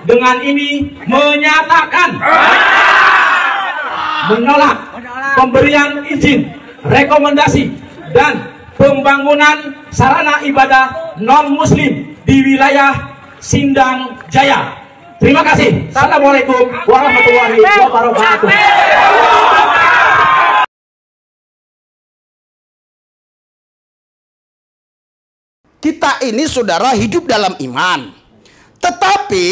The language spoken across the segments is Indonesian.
dengan ini menyatakan menolak pemberian izin, rekomendasi, dan pembangunan sarana ibadah non-muslim di wilayah Sindang Jaya. Terima kasih. Assalamualaikum warahmatullahi wabarakatuh. Kita ini saudara hidup dalam iman. Tetapi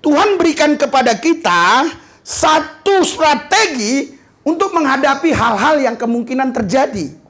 Tuhan berikan kepada kita satu strategi untuk menghadapi hal-hal yang kemungkinan terjadi.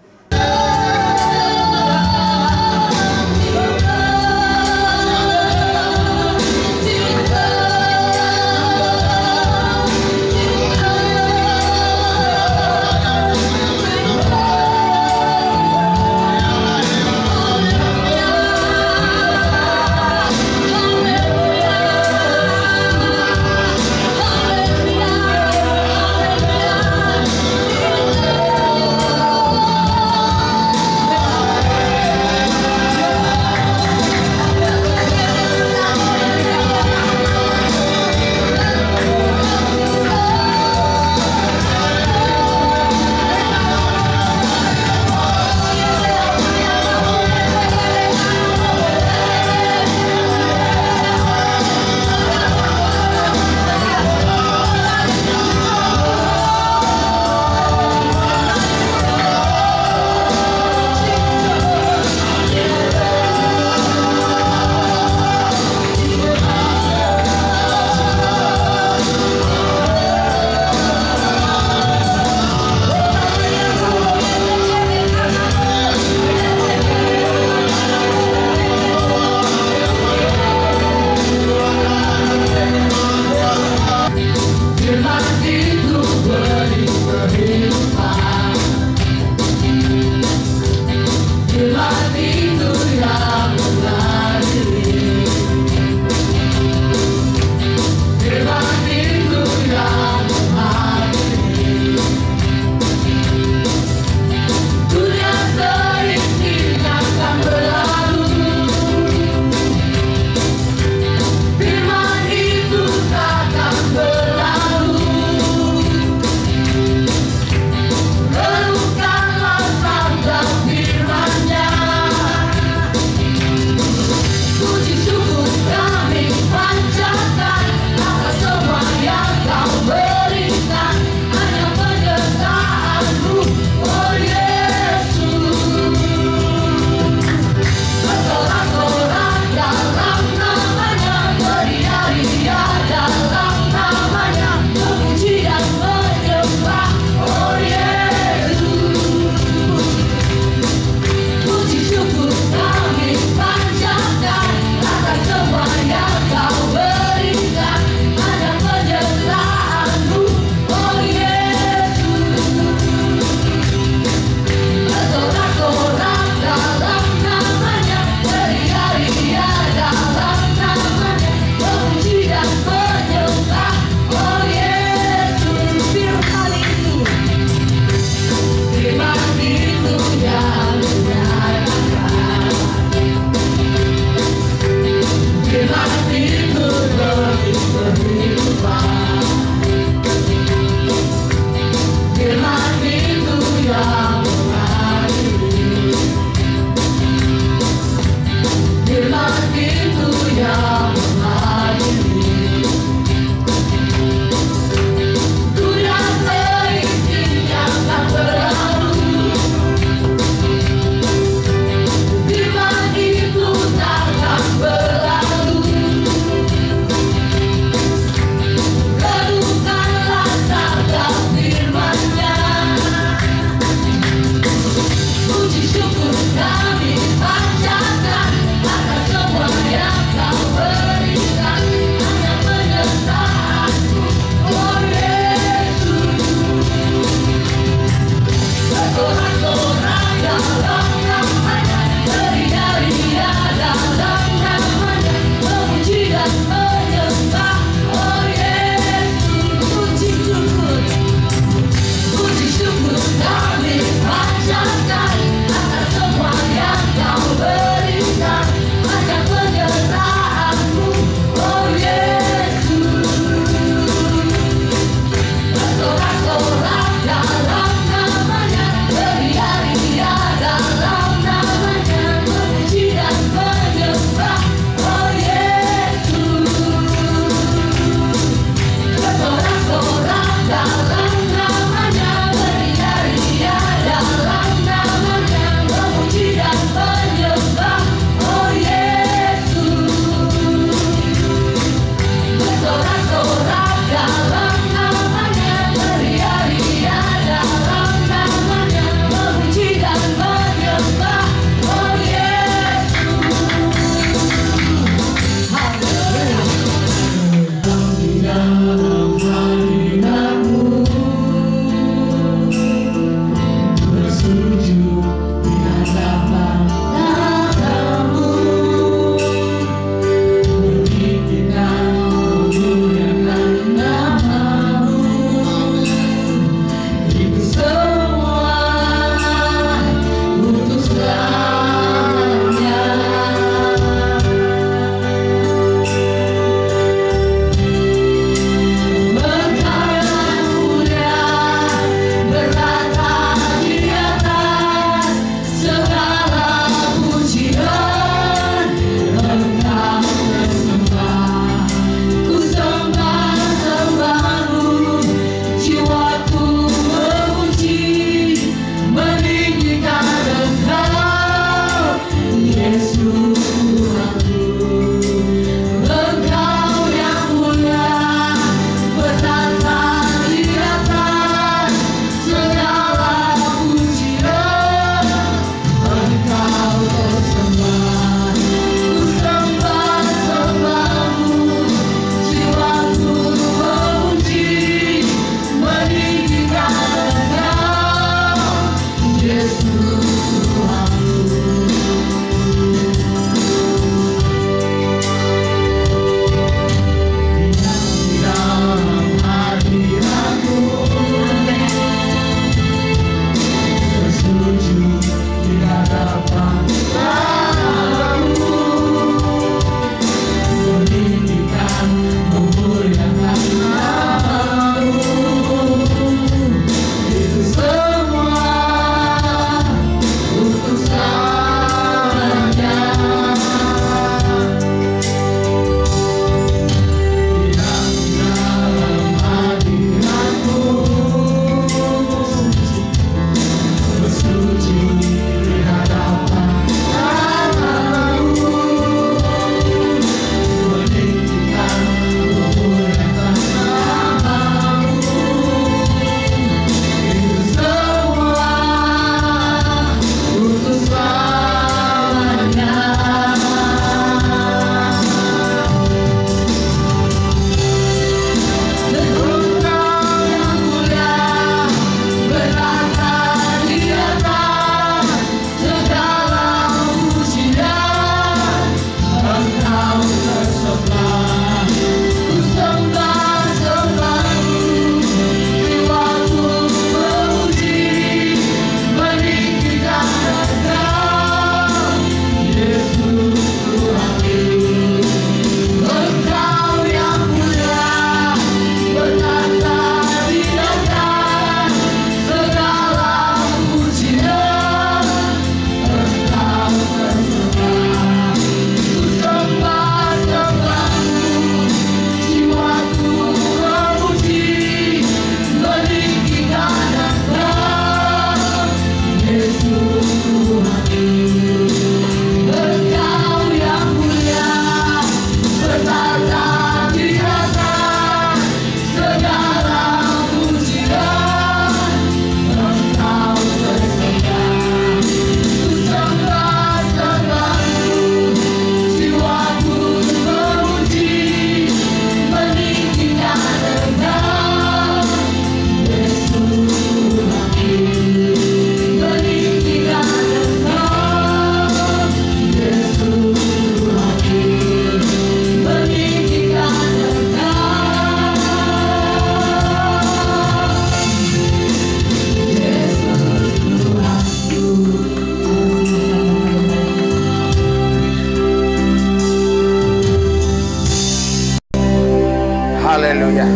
Haleluya.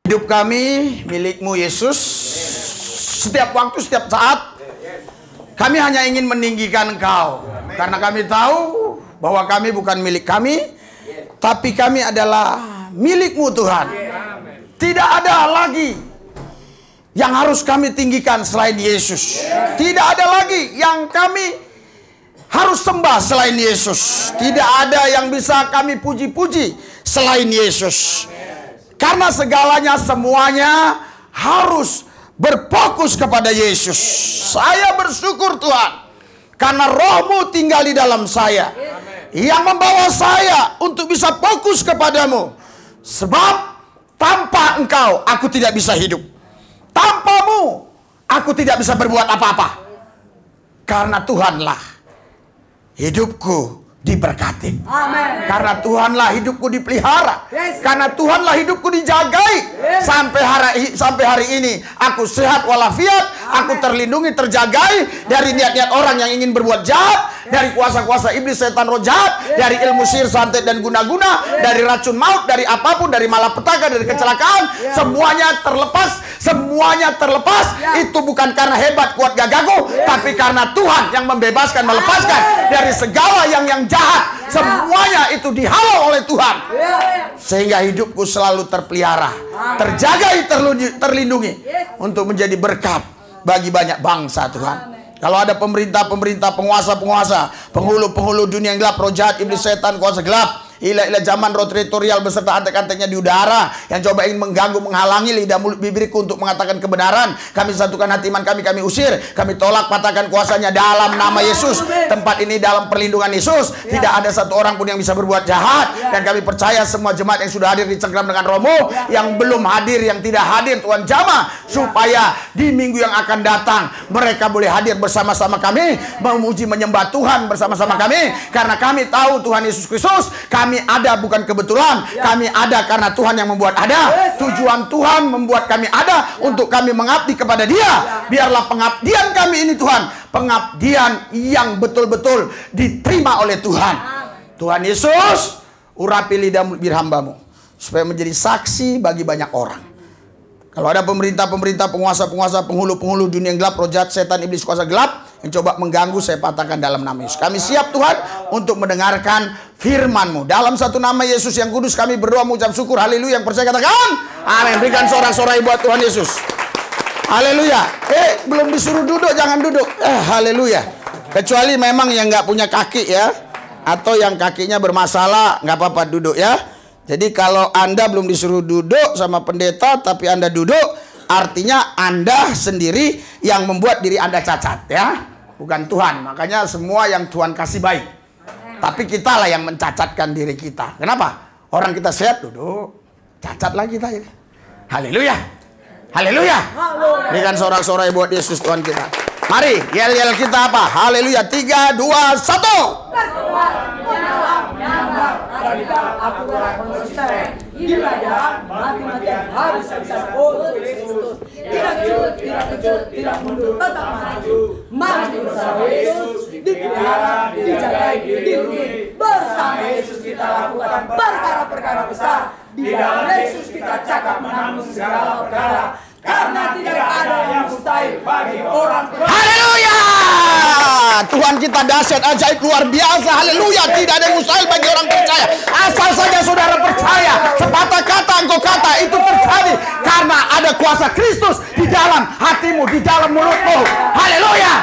Hidup kami milik-Mu Yesus. Setiap waktu, setiap saat kami hanya ingin meninggikan Engkau, karena kami tahu bahwa kami bukan milik kami, tapi kami adalah milik-Mu Tuhan. Tidak ada lagi yang harus kami tinggikan selain Yesus. Tidak ada lagi yang kami harus sembah selain Yesus. Tidak ada yang bisa kami puji-puji selain Yesus. Karena segalanya, semuanya harus berfokus kepada Yesus. Saya bersyukur Tuhan, karena Roh-Mu tinggal di dalam saya, yang membawa saya untuk bisa fokus kepadamu. Sebab tanpa Engkau aku tidak bisa hidup. Tanpa-Mu aku tidak bisa berbuat apa-apa. Karena Tuhanlah hidupku diberkati. Amen. Karena Tuhanlah hidupku dipelihara. Yes. Karena Tuhanlah hidupku dijagai. Yes. Sampai hari ini aku sehat walafiat. Aku terlindungi, terjagai dari niat-niat orang yang ingin berbuat jahat, dari kuasa-kuasa iblis, setan, roh jahat, dari ilmu sihir, santet dan guna-guna, dari racun maut, dari apapun, dari malapetaka, dari kecelakaan. Semuanya terlepas. Semuanya terlepas. Itu bukan karena hebat, kuat, gagahku, tapi karena Tuhan yang membebaskan, melepaskan dari segala yang jahat. Semuanya itu dihalau oleh Tuhan, sehingga hidupku selalu terpelihara, terjaga, terlindungi, untuk menjadi berkat bagi banyak bangsa Tuhan. Kalau ada pemerintah-pemerintah, penguasa-penguasa, penghulu-penghulu dunia yang gelap, roh jahat, iblis, setan, kuasa gelap, ilah-ilah zaman, roh teritorial beserta antek-anteknya di udara yang coba ingin mengganggu, menghalangi lidah mulut bibirku untuk mengatakan kebenaran, kami satukan hati iman kami usir, kami tolak, patahkan kuasanya dalam nama Yesus. Tempat ini dalam perlindungan Yesus, tidak ada satu orang pun yang bisa berbuat jahat. Dan kami percaya semua jemaat yang sudah hadir dicengkram dengan Roh-Mu, yang belum hadir, yang tidak hadir, Tuhan jamah, supaya di minggu yang akan datang mereka boleh hadir bersama-sama kami, memuji, menyembah Tuhan bersama-sama kami. Karena kami tahu Tuhan Yesus Kristus, kami ada bukan kebetulan, kami ada karena Tuhan yang membuat ada. Tujuan Tuhan membuat kami ada untuk kami mengabdi kepada Dia. Biarlah pengabdian kami ini Tuhan, pengabdian yang betul-betul diterima oleh Tuhan. Tuhan Yesus, urapi lidah bibir hamba-Mu supaya menjadi saksi bagi banyak orang. Kalau ada pemerintah-pemerintah, penguasa-penguasa, penghulu-penghulu dunia yang gelap, roh jahat, setan, iblis, kuasa gelap yang coba mengganggu, saya patahkan dalam nama Yesus. Kami siap Tuhan untuk mendengarkan firman-Mu. Dalam satu nama Yesus yang kudus kami berdoa mengucap syukur. Haleluya. Yang percaya katakan amin. Berikan sorak-sorai buat Tuhan Yesus. Haleluya. Belum disuruh duduk, jangan duduk. Haleluya. Kecuali memang yang nggak punya kaki ya, atau yang kakinya bermasalah, nggak apa-apa duduk ya. Jadi kalau Anda belum disuruh duduk sama pendeta, tapi Anda duduk, artinya Anda sendiri yang membuat diri Anda cacat ya, bukan Tuhan. Makanya semua yang Tuhan kasih baik, tapi kitalah yang mencacatkan diri kita. Kenapa? Orang kita sehat duduk, cacat lagi kita ini. Haleluya. Haleluya. Berikan sorak-sorai buat Yesus Tuhan kita. Mari yel-yel kita apa? Haleluya. 3, 2, 1. Aku konsisten, ibadah, mati-matian harus bisa untuk Kristus. Tidak kejut, tidak mundur, tetap maju. Maju bersama Yesus, dipelihara, dijagai, dilindungi. Bersama Yesus kita lakukan perkara-perkara besar. Di dalam Yesus kita cakap menanggung segala perkara. Karena tidak ada yang mustahil bagi orang percaya. Haleluya! Tuhan kita dahsyat, ajaib, luar biasa. Haleluya! Tidak ada yang mustahil bagi orang percaya. Asal saja saudara percaya, sepatah kata engkau kata itu terjadi karena ada kuasa Kristus di dalam hatimu, di dalam mulutmu. Haleluya!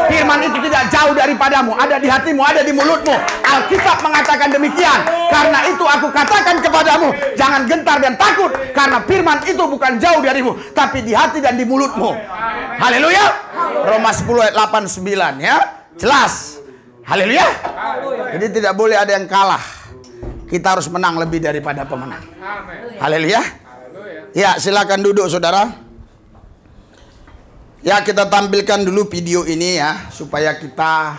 Firman itu tidak jauh daripadamu, ada di hatimu, ada di mulutmu. Alkitab mengatakan demikian. Karena itu aku katakan kepadamu, jangan gentar dan takut, karena firman itu bukan jauh darimu, tapi di hati dan di mulutmu. Haleluya. Roma 10 ayat 8 9 ya. Jelas. Haleluya. Jadi tidak boleh ada yang kalah. Kita harus menang lebih daripada pemenang. Haleluya. Ya, silakan duduk saudara. Ya, kita tampilkan dulu video ini ya, supaya kita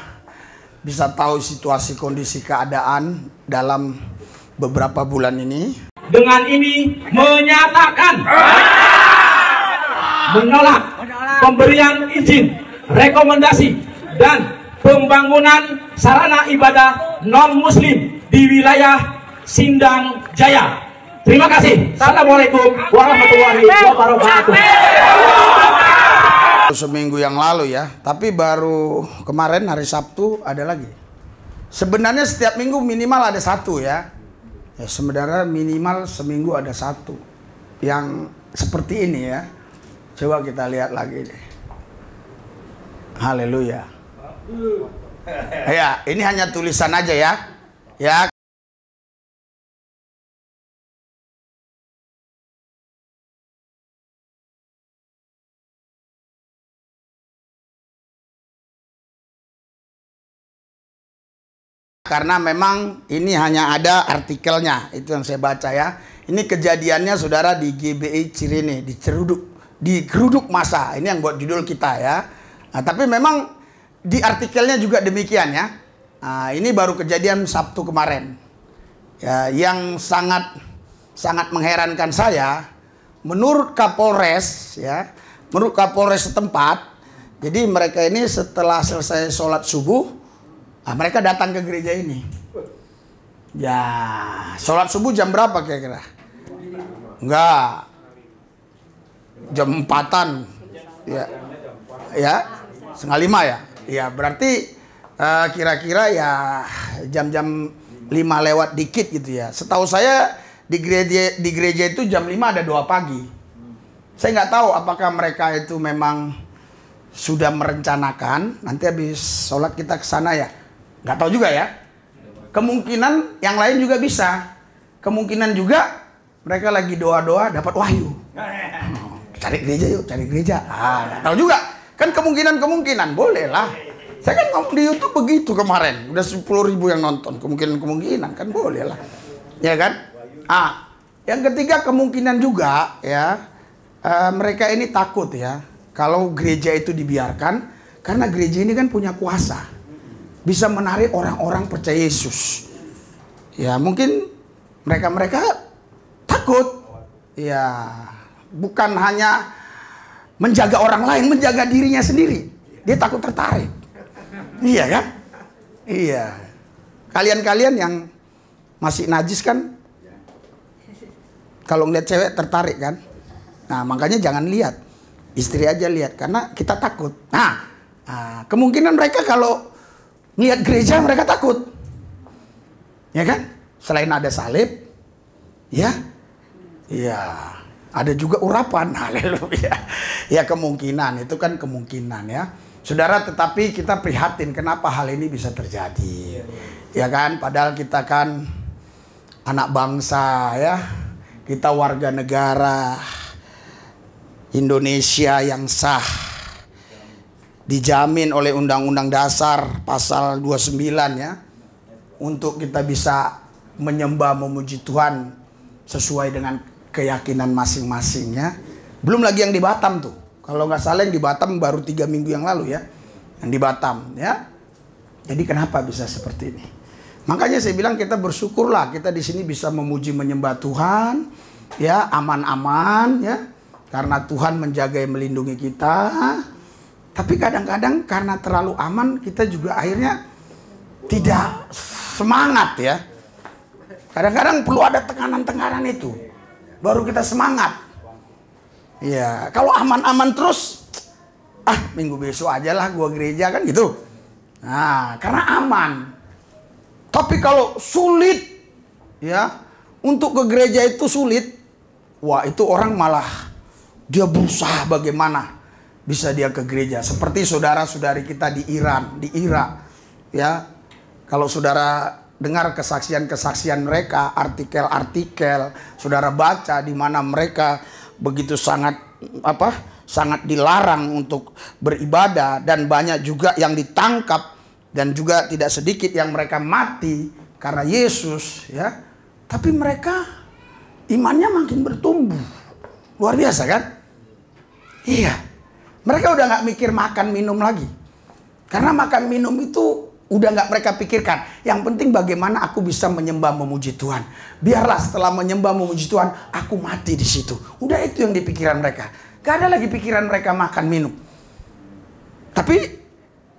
bisa tahu situasi kondisi keadaan dalam beberapa bulan ini. Dengan ini menyatakan menolak pemberian izin, rekomendasi, dan pembangunan sarana ibadah non-muslim di wilayah Sindang Jaya. Terima kasih. Assalamualaikum warahmatullahi wabarakatuh. Seminggu yang lalu ya, tapi baru kemarin hari Sabtu ada lagi. Sebenarnya setiap minggu minimal ada satu ya. Sebenarnya minimal seminggu ada satu yang seperti ini ya. Coba kita lihat lagi deh. Haleluya. Ya, ini hanya tulisan aja ya. Ya. Karena memang ini hanya ada artikelnya, itu yang saya baca ya. Ini kejadiannya saudara di GBI Cirene, di Geruduk Masa. Ini yang buat judul kita ya. Nah, tapi memang di artikelnya juga demikian ya. Nah, ini baru kejadian Sabtu kemarin. Ya, yang sangat mengherankan saya, menurut Kapolres ya, menurut Kapolres setempat, jadi mereka ini setelah selesai sholat subuh, mereka datang ke gereja ini. Ya, sholat subuh jam berapa kira-kira? Enggak. Jam 4-an. Ya. Ya, 4:30 ya. Ya, berarti kira-kira ya jam-jam 5 lewat dikit gitu ya. Setahu saya di gereja itu jam 5 ada doa pagi. Saya nggak tahu apakah mereka itu memang sudah merencanakan nanti habis sholat kita ke sana ya. Nggak tahu juga ya. Kemungkinan yang lain juga bisa. Kemungkinan juga mereka lagi doa-doa dapat wahyu. Cari gereja yuk, cari gereja. Nggak tahu juga. Kan kemungkinan boleh lah. Saya kan ngomong di YouTube begitu kemarin. Udah 10.000 yang nonton. Kemungkinan kan boleh lah. Ya kan? Yang ketiga kemungkinan juga ya. Mereka ini takut ya. Kalau gereja itu dibiarkan. Karena gereja ini kan punya kuasa. Bisa menarik orang-orang percaya Yesus. Ya mungkin mereka takut. Ya bukan hanya menjaga orang lain, menjaga dirinya sendiri. Dia takut tertarik. Iya kan? Iya. Kalian-kalian yang masih najis kan, kalau ngeliat cewek tertarik kan? Nah makanya jangan lihat. Istri aja lihat, karena kita takut. Nah kemungkinan mereka kalau lihat gereja mereka takut. Ya kan? Selain ada salib, ya. Ya, ada juga urapan. Haleluya. Ya kemungkinan, itu kan kemungkinan ya. Saudara, tetapi kita prihatin kenapa hal ini bisa terjadi. Ya kan? Padahal kita kan anak bangsa ya. Kita warga negara Indonesia yang sah. Dijamin oleh Undang-Undang Dasar pasal 29 ya. Untuk kita bisa menyembah memuji Tuhan sesuai dengan keyakinan masing-masing ya. Belum lagi yang di Batam tuh. Kalau nggak salah yang di Batam baru 3 minggu yang lalu ya. Yang di Batam ya. Jadi kenapa bisa seperti ini? Makanya saya bilang kita bersyukurlah kita di sini bisa memuji menyembah Tuhan ya, aman-aman ya. Karena Tuhan menjaga dan melindungi kita. Tapi kadang-kadang karena terlalu aman kita juga akhirnya tidak semangat ya. Kadang-kadang perlu ada tekanan-tekanan itu. Baru kita semangat. Ya, kalau aman-aman terus, minggu besok aja lah gua gereja kan gitu. Nah, karena aman. Tapi kalau sulit ya, untuk ke gereja itu sulit. Wah, itu orang malah dia berusaha bagaimana bisa dia ke gereja. Seperti saudara-saudari kita di Iran, di Irak. Ya, kalau saudara dengar kesaksian-kesaksian mereka, artikel-artikel, saudara baca di mana mereka begitu sangat dilarang untuk beribadah dan banyak juga yang ditangkap dan juga tidak sedikit yang mereka mati karena Yesus, ya. Tapi mereka imannya makin bertumbuh. Luar biasa kan? Iya. Mereka udah nggak mikir makan minum lagi. Karena makan minum itu udah nggak mereka pikirkan. Yang penting bagaimana aku bisa menyembah memuji Tuhan. Biarlah setelah menyembah memuji Tuhan, aku mati di situ. Udah itu yang di pikiran mereka. Gak ada lagi pikiran mereka makan minum. Tapi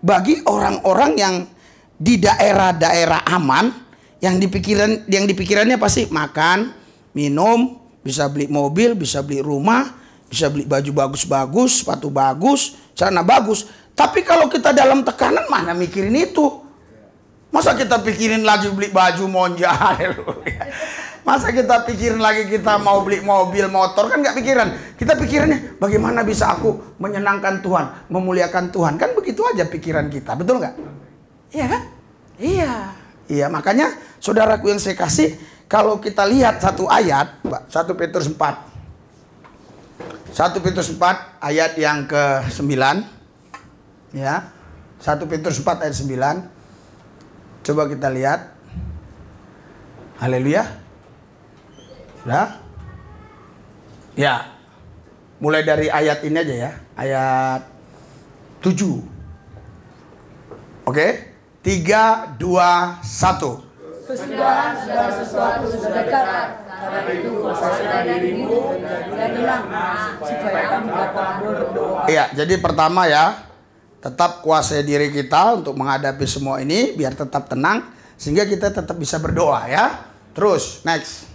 bagi orang-orang yang di daerah-daerah aman, yang dipikirannya pasti makan, minum, bisa beli mobil, bisa beli rumah, bisa beli baju bagus-bagus, sepatu bagus, celana bagus. Tapi kalau kita dalam tekanan, mana mikirin itu? Masa kita pikirin lagi beli baju monja? Haleluya. Masa kita pikirin lagi kita mau beli mobil, motor? Kan nggak pikiran. Kita pikirannya bagaimana bisa aku menyenangkan Tuhan, memuliakan Tuhan. Kan begitu aja pikiran kita, betul nggak? Iya kan? Iya, makanya saudaraku yang saya kasih, kalau kita lihat satu ayat, 1 Petrus 4. 1 Petrus 4 ayat yang ke-9. Ya. 1 Petrus 4 ayat 9. Coba kita lihat. Haleluya. Nah. Ya. Mulai dari ayat ini aja ya. Ayat 7. Oke. 3, 2, 1. Kesudahan segala sesuatu sudah dekat. Karena itu kuasai dirimu dan hilang supaya kamu dapat berdoa. Iya, jadi pertama ya, tetap kuasai diri kita untuk menghadapi semua ini biar tetap tenang sehingga kita tetap bisa berdoa ya. Terus next.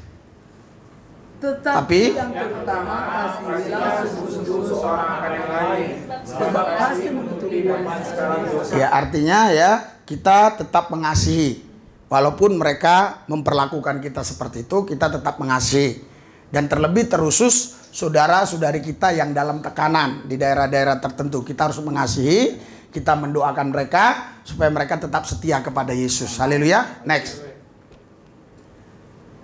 Tetapi yang pertama kasihilah sungguh-sungguh seorang akan yang lain, sebab kasih menutupi banyak sekali dosa. Ya artinya ya kita tetap mengasihi. Walaupun mereka memperlakukan kita seperti itu, kita tetap mengasihi. Dan terlebih terusus saudara-saudari kita yang dalam tekanan di daerah-daerah tertentu. Kita harus mengasihi, kita mendoakan mereka supaya mereka tetap setia kepada Yesus. Haleluya. Next.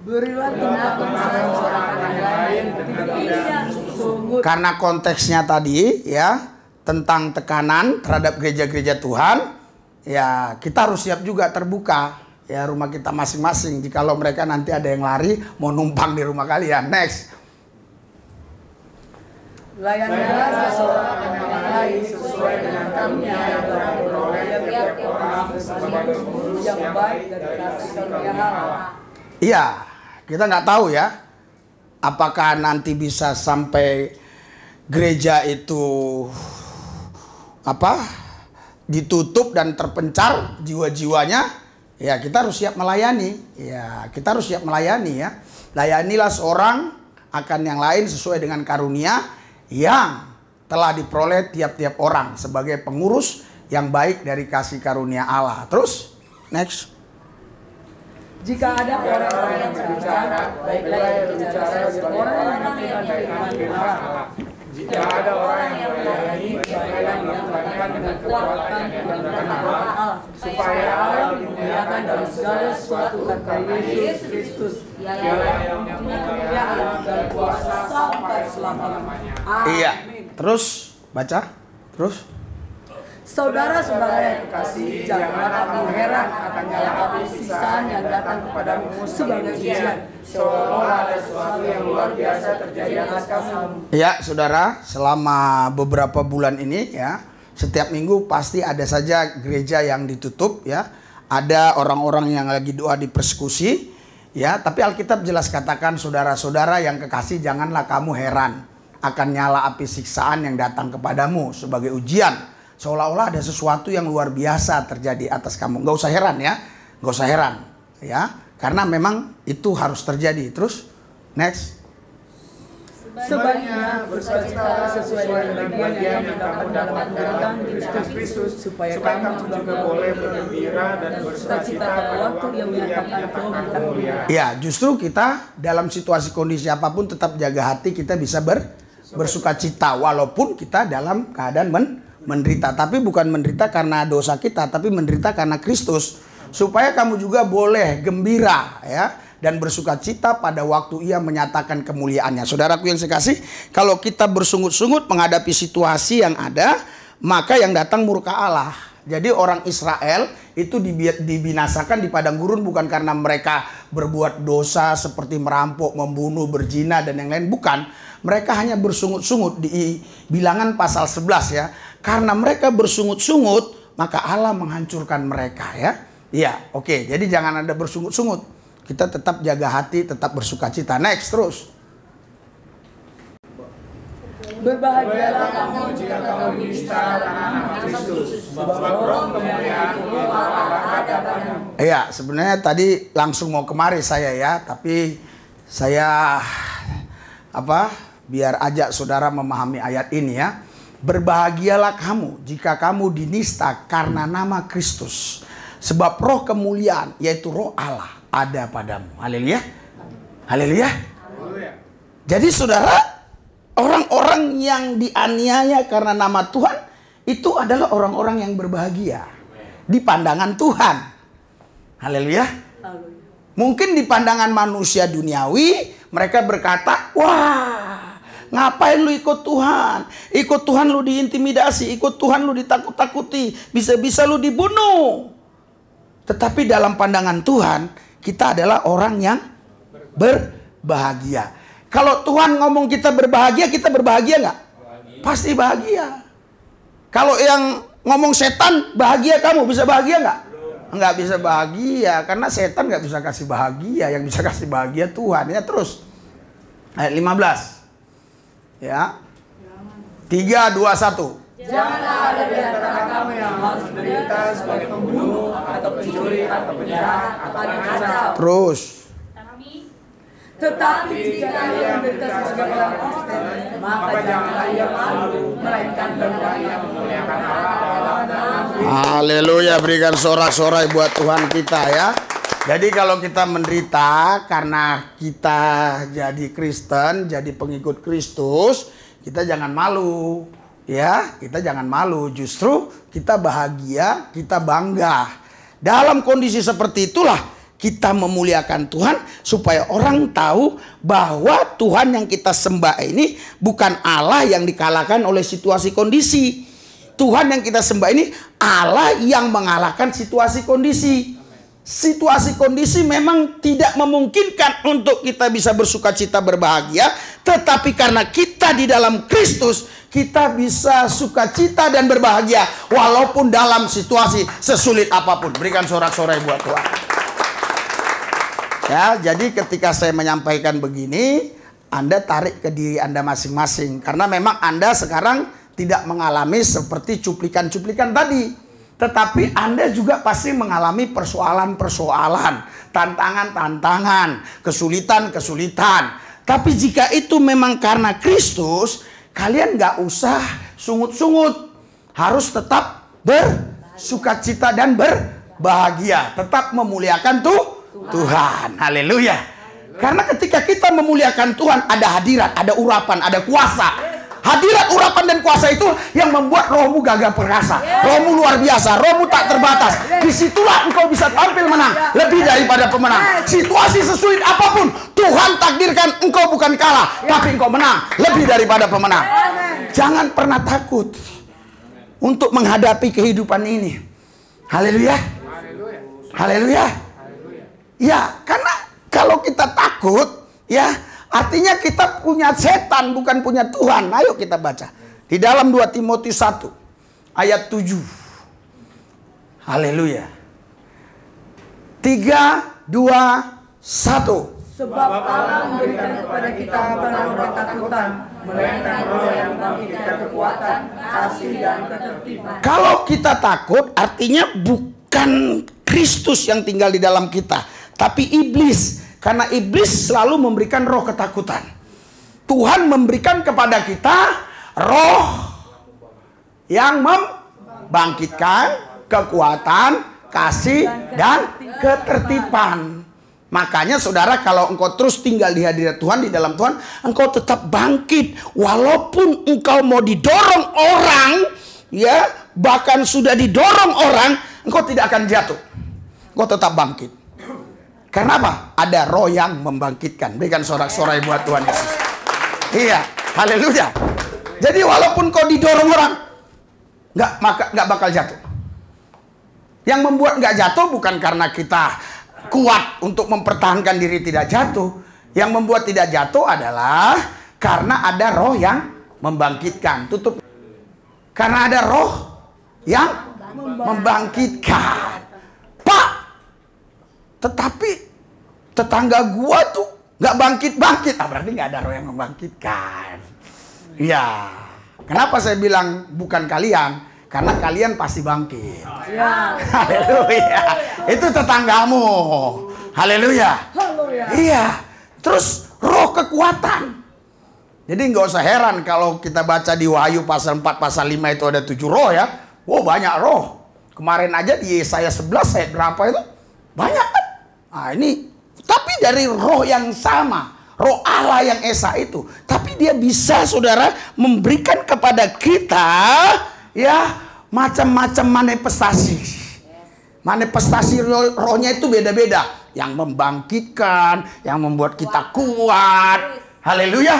Berilah tempat seorang akan yang lain, tidak sungguh. Karena konteksnya tadi ya tentang tekanan terhadap gereja-gereja Tuhan, ya kita harus siap juga terbuka. Ya rumah kita masing-masing. Jikalau mereka nanti ada yang lari mau numpang di rumah kalian. Next. Layanilah seseorang akan yang lain sesuai dengan karunia yang telah diperoleh tiap orang sebagai pengurus yang baik dari kasih karunia Allah. Iya, kita nggak tahu ya. Apakah nanti bisa sampai gereja itu ditutup dan terpencar jiwa-jiwanya? Ya kita harus siap melayani. Ya kita harus siap melayani ya. Layanilah seorang akan yang lain sesuai dengan karunia yang telah diperoleh tiap-tiap orang sebagai pengurus yang baik dari kasih karunia Allah. Terus next. Jika ada orang-orang yang berbicara, baiklah yang berbicara sebagai orang yang menyampaikan firman Allah. Jika ada orang yang melayani, baiklah yang menyampaikan dengan kekuatan yang datang dari Allah, supaya Allah dimuliakan dalam segala sesuatu kata Yesus Kristus. Dialah yang kemuliaan dan kuasa sampai selama-lamanya. Iya. Terus baca. Terus. Saudara-saudara yang kekasih, janganlah kamu heran akan nyala api siksaan yang datang kepadamu sebagai ujian, seolah-olah ada sesuatu yang luar biasa terjadi atas kamu. Ya, saudara, selama beberapa bulan ini ya, setiap minggu pasti ada saja gereja yang ditutup ya. Ada orang-orang yang lagi doa di persekusi ya, tapi Alkitab jelas katakan saudara-saudara yang kekasih, janganlah kamu heran akan nyala api siksaan yang datang kepadamu sebagai ujian. Seolah-olah ada sesuatu yang luar biasa terjadi atas kamu. Nggak usah heran ya. Nggak usah heran. Ya. Karena memang itu harus terjadi. Terus, next. Sebaliknya bersukacita sesuai dengan bagian yang kamu dapat dalam Kristus, supaya kamu juga boleh bergembira dan bersukacita pada waktu yang menyatakan kemuliaan. Ya, justru kita dalam situasi kondisi apapun tetap jaga hati, kita bisa bersukacita walaupun kita dalam keadaan menderita, tapi bukan menderita karena dosa kita, tapi menderita karena Kristus, supaya kamu juga boleh gembira ya dan bersukacita pada waktu Ia menyatakan kemuliaannya. Saudaraku yang saya kasih, kalau kita bersungut-sungut menghadapi situasi yang ada, maka yang datang murka Allah. Jadi orang Israel itu dibinasakan di padang gurun bukan karena mereka berbuat dosa seperti merampok, membunuh, berzina dan yang lain, bukan. Mereka hanya bersungut-sungut di Bilangan pasal 11 ya. Karena mereka bersungut-sungut, maka Allah menghancurkan mereka ya. Iya, oke. Jadi jangan ada bersungut-sungut. Kita tetap jaga hati, tetap bersukacita. Next, terus. Berbahagialah kamu jika kamu diistirahat anak Kristus, sebab roh kemuliaan Allah ada padamu. Iya, sebenarnya tadi langsung mau kemari saya ya, tapi Saya biar ajak saudara memahami ayat ini ya. Berbahagialah kamu jika kamu dinista karena nama Kristus. Sebab roh kemuliaan, yaitu roh Allah, ada padamu. Haleluya. Haleluya. Jadi saudara, orang-orang yang dianiaya karena nama Tuhan, itu adalah orang-orang yang berbahagia di pandangan Tuhan. Haleluya. Mungkin di pandangan manusia duniawi, mereka berkata, wah, ngapain lu ikut Tuhan? Ikut Tuhan lu diintimidasi, ikut Tuhan lu ditakut-takuti, bisa-bisa lu dibunuh. Tetapi dalam pandangan Tuhan, kita adalah orang yang berbahagia. Kalau Tuhan ngomong kita berbahagia nggak? Pasti bahagia. Kalau yang ngomong setan bahagia, kamu bisa bahagia nggak? Nggak bisa bahagia, karena setan nggak bisa kasih bahagia. Yang bisa kasih bahagia Tuhan. Ya terus, ayat 15. Ya, 3, 2, 1. Janganlah ada di antara kamu yang harus menderita sebagai pembunuh atau pencuri atau penjahat atau pengacau. Terus. Tetapi jika ia menderita sebagai orang Kristen, maka janganlah ia malu, melainkan berbahagia memuliakan Allah dalam nama. Haleluya, berikan sorak-sorai buat Tuhan kita ya. Jadi kalau kita menderita karena kita jadi Kristen, jadi pengikut Kristus, kita jangan malu. Ya, kita jangan malu, justru kita bahagia, kita bangga. Dalam kondisi seperti itulah kita memuliakan Tuhan supaya orang tahu bahwa Tuhan yang kita sembah ini bukan Allah yang dikalahkan oleh situasi kondisi. Tuhan yang kita sembah ini Allah yang mengalahkan situasi kondisi. Situasi kondisi memang tidak memungkinkan untuk kita bisa bersukacita berbahagia, tetapi karena kita di dalam Kristus, kita bisa sukacita dan berbahagia walaupun dalam situasi sesulit apapun. Berikan sorak-sorai buat Tuhan. Ya, jadi ketika saya menyampaikan begini, Anda tarik ke diri Anda masing-masing, karena memang Anda sekarang tidak mengalami seperti cuplikan-cuplikan tadi. Tetapi Anda juga pasti mengalami persoalan-persoalan, tantangan-tantangan, kesulitan-kesulitan. Tapi jika itu memang karena Kristus, kalian gak usah sungut-sungut. Harus tetap bersukacita dan berbahagia. Tetap memuliakan Tuhan. Haleluya. Karena ketika kita memuliakan Tuhan, ada hadirat, ada urapan, ada kuasa. Hadirat, urapan, dan kuasa itu yang membuat rohmu gagah perkasa. Rohmu luar biasa, rohmu tak terbatas. Disitulah engkau bisa tampil menang, lebih daripada pemenang. Situasi sesulit apapun, Tuhan takdirkan engkau bukan kalah, tapi engkau menang, lebih daripada pemenang. Jangan pernah takut untuk menghadapi kehidupan ini. Haleluya. Haleluya. Ya, karena kalau kita takut, ya, artinya kita punya setan, bukan punya Tuhan. Ayo kita baca. Di dalam 2 Timotius 1 ayat 7. Haleluya. 3, 2, 1. Sebab Allah memberikan kepada kita bukan roh ketakutan, melainkan roh yang membangkitkan kekuatan, kasih, dan ketertiban. Kalau kita takut, artinya bukan Kristus yang tinggal di dalam kita, tapi iblis. Karena iblis selalu memberikan roh ketakutan. Tuhan memberikan kepada kita roh yang membangkitkan kekuatan, kasih, dan ketertiban. Makanya saudara, kalau engkau terus tinggal di hadirat Tuhan, di dalam Tuhan, engkau tetap bangkit. Walaupun engkau mau didorong orang, ya, bahkan sudah didorong orang, engkau tidak akan jatuh. Engkau tetap bangkit. Karena apa? Ada roh yang membangkitkan. Berikan sorak-sorai buat Tuhan Yesus. Iya, haleluya. Jadi walaupun kau didorong orang, nggak bakal jatuh. Yang membuat nggak jatuh bukan karena kita kuat untuk mempertahankan diri tidak jatuh. Yang membuat tidak jatuh adalah karena ada roh yang membangkitkan. Tutup. Karena ada roh yang membangkitkan. Pak, tetapi tetangga gua tuh nggak bangkit-bangkit. Berarti nggak ada roh yang membangkitkan. Ya, kenapa saya bilang bukan kalian? Karena kalian pasti bangkit. Ya. Haleluya. Itu tetanggamu. Haleluya. Haleluya. Iya. Terus roh kekuatan. Jadi nggak usah heran kalau kita baca di Wahyu pasal 4, pasal 5 itu ada 7 roh ya. Wow, banyak roh. Kemarin aja di Yesaya 11 ayat berapa itu? Banyak kan? Nah ini, tapi dari roh yang sama. Roh Allah yang esa itu. Tapi dia bisa saudara memberikan kepada kita ya macam-macam manifestasi. Manifestasi rohnya itu beda-beda. Yang membangkitkan, yang membuat kita kuat. Haleluya.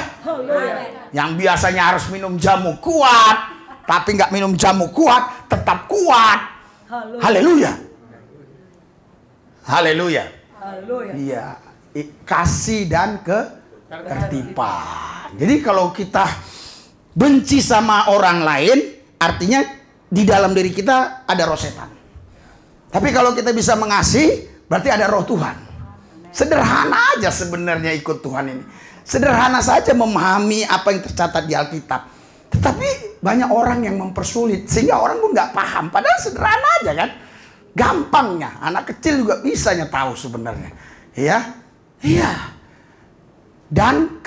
Yang biasanya harus minum jamu kuat, tapi nggak minum jamu kuat, tetap kuat. Haleluya. Haleluya. Iya. Kasih dan ketertiban. Jadi kalau kita benci sama orang lain, artinya di dalam diri kita ada roh setan. Tapi kalau kita bisa mengasihi, berarti ada roh Tuhan. Sederhana aja sebenarnya ikut Tuhan ini. Sederhana saja memahami apa yang tercatat di Alkitab. Tetapi banyak orang yang mempersulit. Sehingga orang pun nggak paham. Padahal sederhana aja kan. Gampangnya. Anak kecil juga bisanya tahu sebenarnya. Ya. Iya. Dan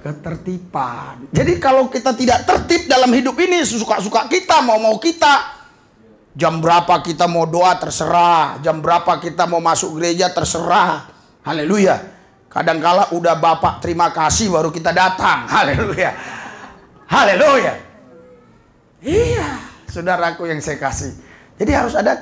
ketertiban. Jadi kalau kita tidak tertib dalam hidup ini. Suka-suka kita, mau-mau kita. Jam berapa kita mau doa terserah. Jam berapa kita mau masuk gereja terserah. Haleluya. Kadangkala udah Bapak terima kasih baru kita datang. Haleluya. Haleluya. Iya, saudaraku yang saya kasih. Jadi harus ada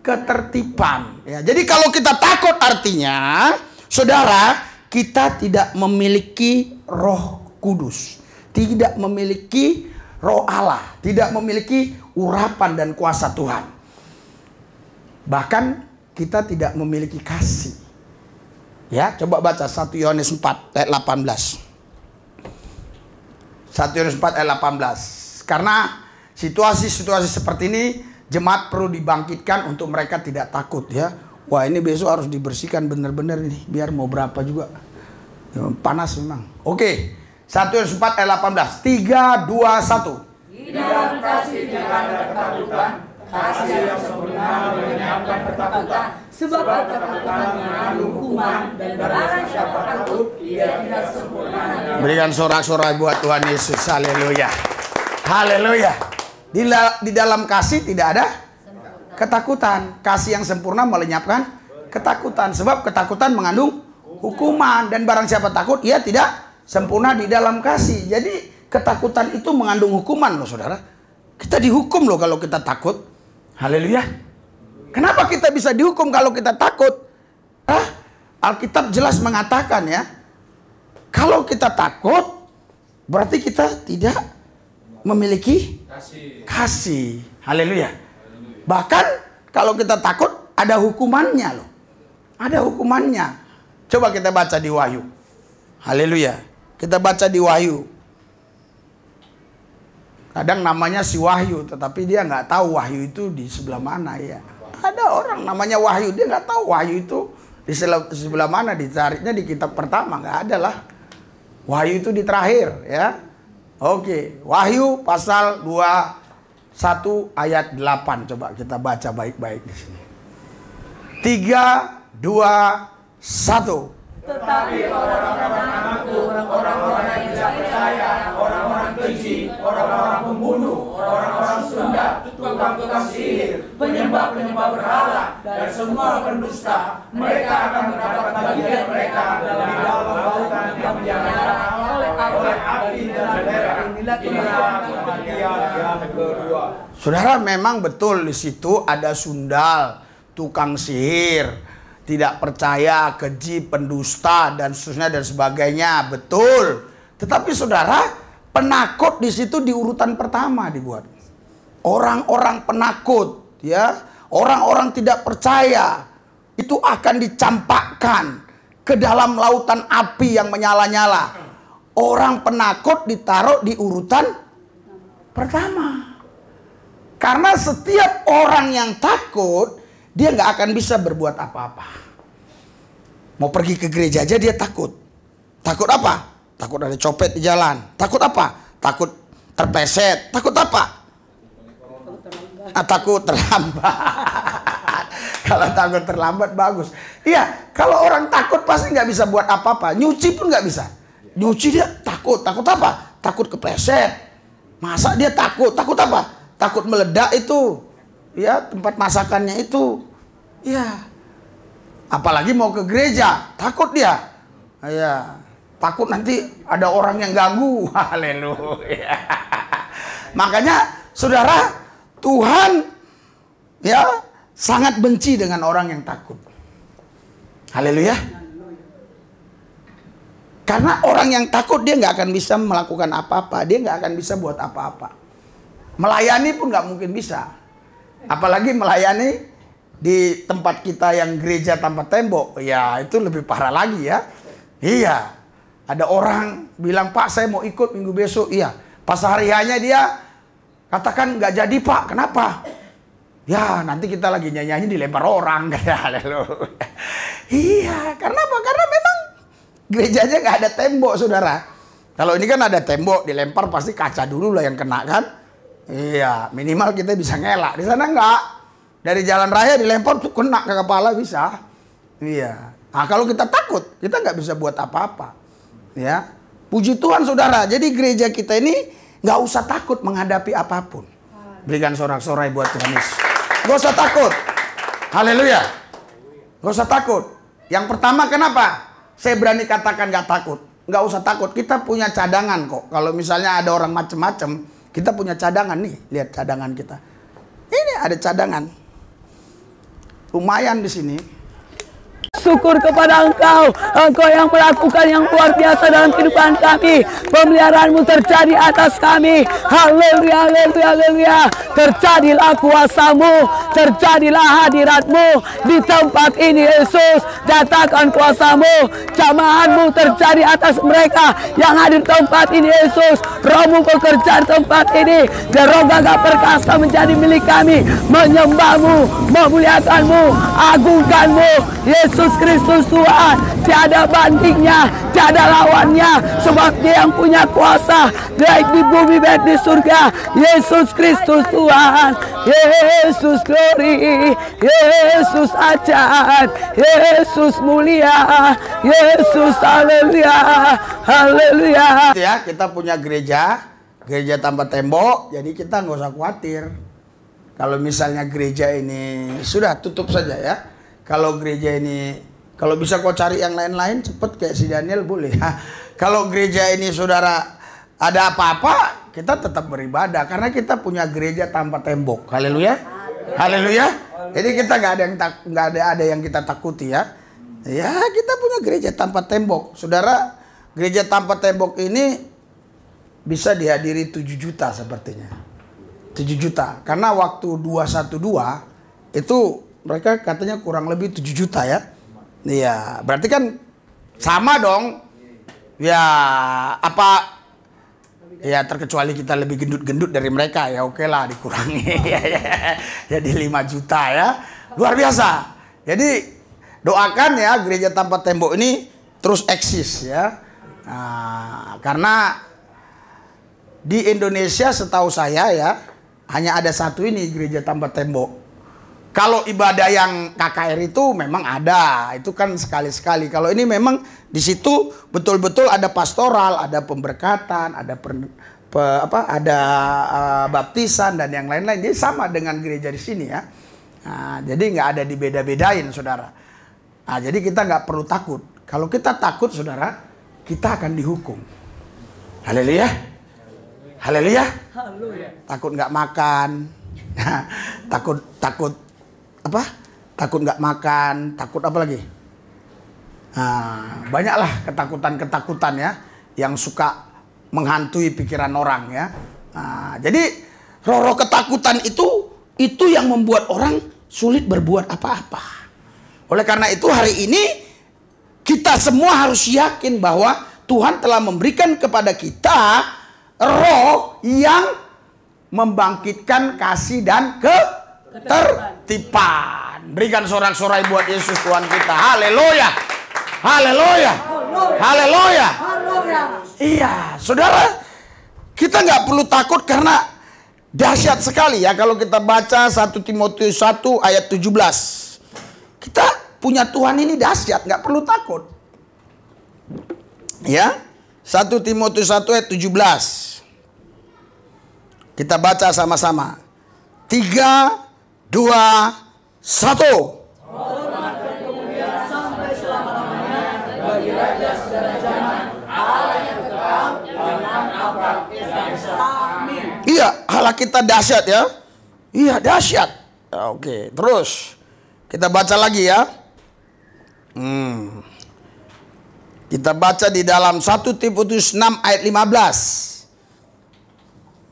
ketertiban. Ya, jadi kalau kita takut artinya, saudara, kita tidak memiliki Roh Kudus. Tidak memiliki Roh Allah. Tidak memiliki urapan dan kuasa Tuhan. Bahkan kita tidak memiliki kasih. Ya, coba baca 1 Yohanes 4 ayat 18. 1 Yohanes 4 ayat 18. Karena situasi-situasi seperti ini jemaat perlu dibangkitkan untuk mereka tidak takut ya. Wah, ini besok harus dibersihkan benar-benar ini biar mau berapa juga. Ya, panas memang. Oke. 1 Yohanes 4 ayat 18. 3 2 1. Di dalam kasih jangan ada ketakutan. Kasih yang sempurna mengenyapkan ketakutan. Sebab ketakutan mengandung hukuman, dan barang siapa takut, ia tidak sempurna. Berikan sorak-sorai buat Tuhan Yesus. Haleluya. Haleluya. Di dalam kasih tidak ada ketakutan. Kasih yang sempurna melenyapkan ketakutan. Sebab ketakutan mengandung hukuman, dan barang siapa takut, ia tidak sempurna di dalam kasih. Jadi ketakutan itu mengandung hukuman loh saudara. Kita dihukum loh kalau kita takut. Haleluya. Kenapa kita bisa dihukum kalau kita takut? Alkitab jelas mengatakan ya, kalau kita takut berarti kita tidak memiliki kasih. Haleluya. Bahkan kalau kita takut ada hukumannya loh. Ada hukumannya. Coba kita baca di Wahyu. Haleluya. Kita baca di Wahyu. Kadang namanya si Wahyu, tetapi dia nggak tahu Wahyu itu di sebelah mana ya. Ada orang namanya Wahyu, dia nggak tahu Wahyu itu di sebelah mana, dicarinya di kitab pertama, nggak ada lah. Wahyu itu di terakhir ya. Oke, Wahyu pasal 21 ayat 8. Coba kita baca baik-baik di sini. 3, 2, 1. Tetapi orang-orang aku, orang-orang yang tidak percaya, orang-orang keji, orang-orang pembunuh, orang-orang Sunda, tukang-tukang sihir, penyembah-penyembah berhala, dan semua pendusta, mereka akan mendapat bagian mereka di dalam lautan yang menyala oleh api dan belerang. Inilah kematian yang kedua. Saudara, memang betul di situ ada sundal, tukang sihir, tidak percaya, keji, pendusta, dan seterusnya dan sebagainya. Betul. Tetapi saudara, penakut di situ di urutan pertama dibuat. Orang-orang penakut, ya, orang-orang tidak percaya itu akan dicampakkan ke dalam lautan api yang menyala-nyala. Orang penakut ditaruh di urutan pertama. Karena setiap orang yang takut, dia nggak akan bisa berbuat apa-apa. Mau pergi ke gereja aja dia takut. Takut apa? Takut ada copet di jalan. Takut apa? Takut terpeset. Takut apa? Takut terlambat. Kalau takut terlambat bagus. Iya, kalau orang takut pasti nggak bisa buat apa-apa. Nyuci pun nggak bisa. Nyuci dia takut. Takut apa? Takut kepleset. Masak dia takut. Takut apa? Takut meledak itu. Ya, tempat masakannya itu. Ya. Apalagi mau ke gereja, takut dia. Ya. Takut nanti ada orang yang ganggu. Haleluya. Makanya, saudara, Tuhan ya sangat benci dengan orang yang takut. Haleluya. Karena orang yang takut dia nggak akan bisa melakukan apa-apa. Dia nggak akan bisa buat apa-apa. Melayani pun nggak mungkin bisa. Apalagi melayani di tempat kita yang gereja tanpa tembok. Ya itu lebih parah lagi ya. Iya. Ada orang bilang, Pak saya mau ikut minggu besok. Iya. Pas hari hanya dia katakan nggak jadi Pak. Kenapa? Ya nanti kita lagi nyanyi dilempar orang. Iya. Karena apa? Karena memang gerejanya nggak ada tembok, saudara. Kalau ini kan ada tembok, dilempar pasti kaca dulu lah yang kena kan. Iya. Minimal kita bisa ngelak. Di sana nggak. Dari jalan raya dilempar tuh kena ke kepala bisa. Iya. Nah kalau kita takut, kita nggak bisa buat apa-apa. Ya, puji Tuhan saudara. Jadi gereja kita ini nggak usah takut menghadapi apapun. Berikan sorak-sorai buat Tuhan Yesus. Nggak usah takut. Haleluya. Nggak usah takut. Yang pertama kenapa? Saya berani katakan nggak takut. Nggak usah takut. Kita punya cadangan kok. Kalau misalnya ada orang macem-macem, kita punya cadangan nih. Lihat cadangan kita. Ini ada cadangan. Lumayan di sini. Syukur kepada Engkau, Engkau yang melakukan yang luar biasa dalam kehidupan kami. Pemeliharaan-Mu terjadi atas kami. Haleluya, haleluya, haleluya. Terjadilah kuasa-Mu, terjadilah hadirat-Mu di tempat ini Yesus. Datangkan kuasa-Mu, jamahan-Mu terjadi atas mereka yang hadir di tempat ini Yesus. Roh-Mu bekerja di tempat ini. Dan roh gagah perkasa menjadi milik kami. Menyembah-Mu, memuliakan-Mu, agungkan-Mu. Yesus Kristus Tuhan, tiada bandingnya, tiada lawannya, sebab Dia yang punya kuasa, baik di bumi baik di surga. Yesus Kristus Tuhan, Yesus glory, Yesus ajaib, Yesus mulia, Yesus haleluya, haleluya. Ya, kita punya gereja tanpa tembok, jadi kita nggak usah khawatir. Kalau misalnya gereja ini sudah tutup saja ya. Kalau gereja ini, kalau bisa kau cari yang lain-lain cepet kayak si Daniel boleh. Kalau gereja ini saudara ada apa-apa, kita tetap beribadah karena kita punya gereja tanpa tembok. Haleluya, haleluya. Jadi kita nggak ada yang kita takuti ya. Ya kita punya gereja tanpa tembok, saudara. Gereja tanpa tembok ini bisa dihadiri 7 juta sepertinya. 7 juta, karena waktu 212 itu mereka katanya kurang lebih 7 juta ya. Iya, berarti kan sama dong. Ya, apa ya terkecuali kita lebih gendut-gendut dari mereka ya oke lah dikurangi. Jadi 5 juta ya. Luar biasa. Jadi doakan ya gereja tanpa tembok ini terus eksis ya. Nah, karena di Indonesia setahu saya ya hanya ada satu ini gereja tanpa tembok. Kalau ibadah yang KKR itu memang ada, itu kan sekali-sekali. Kalau ini memang di situ betul-betul ada pastoral, ada pemberkatan, ada ada baptisan dan yang lain-lain. Jadi sama dengan gereja di sini ya. Nah, jadi nggak ada dibeda-bedain, saudara. Nah, jadi kita nggak perlu takut. Kalau kita takut, saudara, kita akan dihukum. Haleluya, haleluya. Takut nggak makan, takut apa? Takut nggak makan, takut apa lagi? Nah, banyaklah ketakutan-ketakutan ya yang suka menghantui pikiran orang ya. Nah, jadi roh-roh ketakutan itu yang membuat orang sulit berbuat apa-apa. Oleh karena itu hari ini kita semua harus yakin bahwa Tuhan telah memberikan kepada kita roh yang membangkitkan kasih dan ketertiban. Berikan sorak-sorai buat Yesus Tuhan kita. Haleluya. Haleluya. Haleluya. Iya, saudara, kita nggak perlu takut karena dahsyat sekali ya kalau kita baca 1 Timotius 1 ayat 17. Kita punya Tuhan ini dahsyat, nggak perlu takut. Ya, 1 Timotius 1 ayat 17. Kita baca sama-sama. 3, 2, 1. Hormat dan kemuliaan sampai selama-lamanya bagi Raja segala zaman, Allah yang kekal dengan abad bangsa. Amin. Iya, Allah kita dahsyat ya. Iya, dahsyat. Oke, terus kita baca lagi ya. Kita baca di dalam 1 Timotius 6 ayat 15.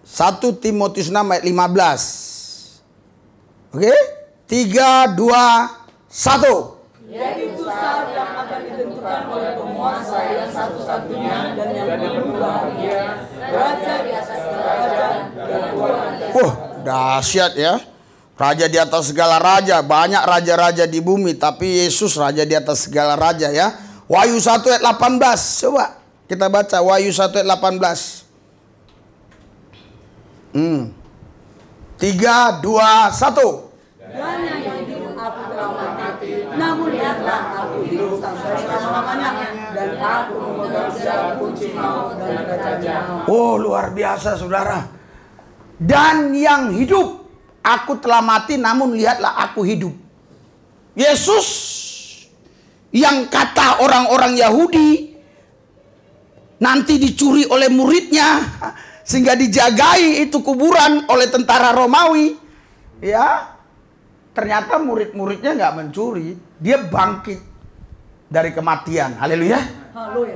1 Timotius 6 ayat 15. Oke? 3, 2, 1. Yaitu saat yang akan ditentukan oleh penguasa yang satu-satunya dan yang penuh bahagia, Raja di atas segala raja dan Tuhan. Wah, dahsyat ya. Raja di atas segala raja. Banyak raja-raja di bumi, tapi Yesus raja di atas segala raja ya. Wahyu 1 ayat 18. Coba kita baca Wahyu 1 ayat 18. 3, 2, 1. Dan yang hidup aku telah mati, namun lihatlah aku hidup sampai selama-lamanya, dan aku memegang segala kunci maut dan kerajaan maut. Oh, luar biasa saudara. Dan yang hidup, aku telah mati namun lihatlah aku hidup. Yesus yang kata orang-orang Yahudi nanti dicuri oleh muridnya sehingga dijagai itu kuburan oleh tentara Romawi. Ya, ternyata murid-muridnya nggak mencuri, dia bangkit dari kematian. Haleluya.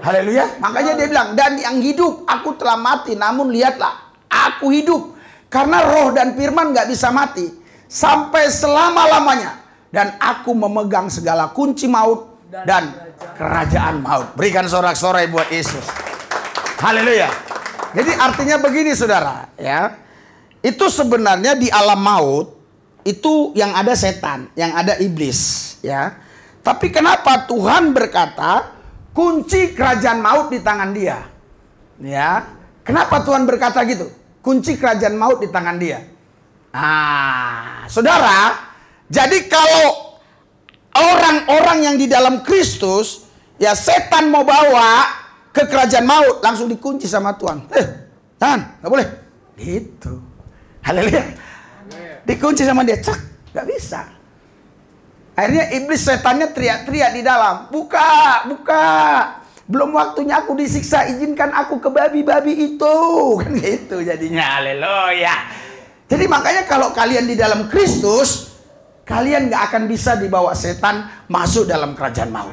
Haleluya. Makanya dia bilang, dan yang hidup aku telah mati namun lihatlah aku hidup. Karena roh dan firman nggak bisa mati sampai selama-lamanya. Dan aku memegang segala kunci maut dan kerajaan maut. Berikan sorak-sorai buat Yesus. Haleluya. Jadi artinya begini saudara ya. Itu sebenarnya di alam maut itu yang ada setan, yang ada iblis ya. Tapi kenapa Tuhan berkata kunci kerajaan maut di tangan dia? Ya. Kenapa Tuhan berkata gitu? Kunci kerajaan maut di tangan dia. Saudara, jadi kalau orang-orang yang di dalam Kristus, ya setan mau bawa ke kerajaan maut, langsung dikunci sama Tuhan. Tahan, nggak boleh. Gitu. Haleluya. Dikunci sama dia, cek, nggak bisa. Akhirnya iblis setannya teriak-teriak di dalam, buka, buka. Belum waktunya aku disiksa, izinkan aku ke babi-babi itu. Kan gitu jadinya, haleluya. Jadi makanya kalau kalian di dalam Kristus, kalian gak akan bisa dibawa setan masuk dalam kerajaan maut.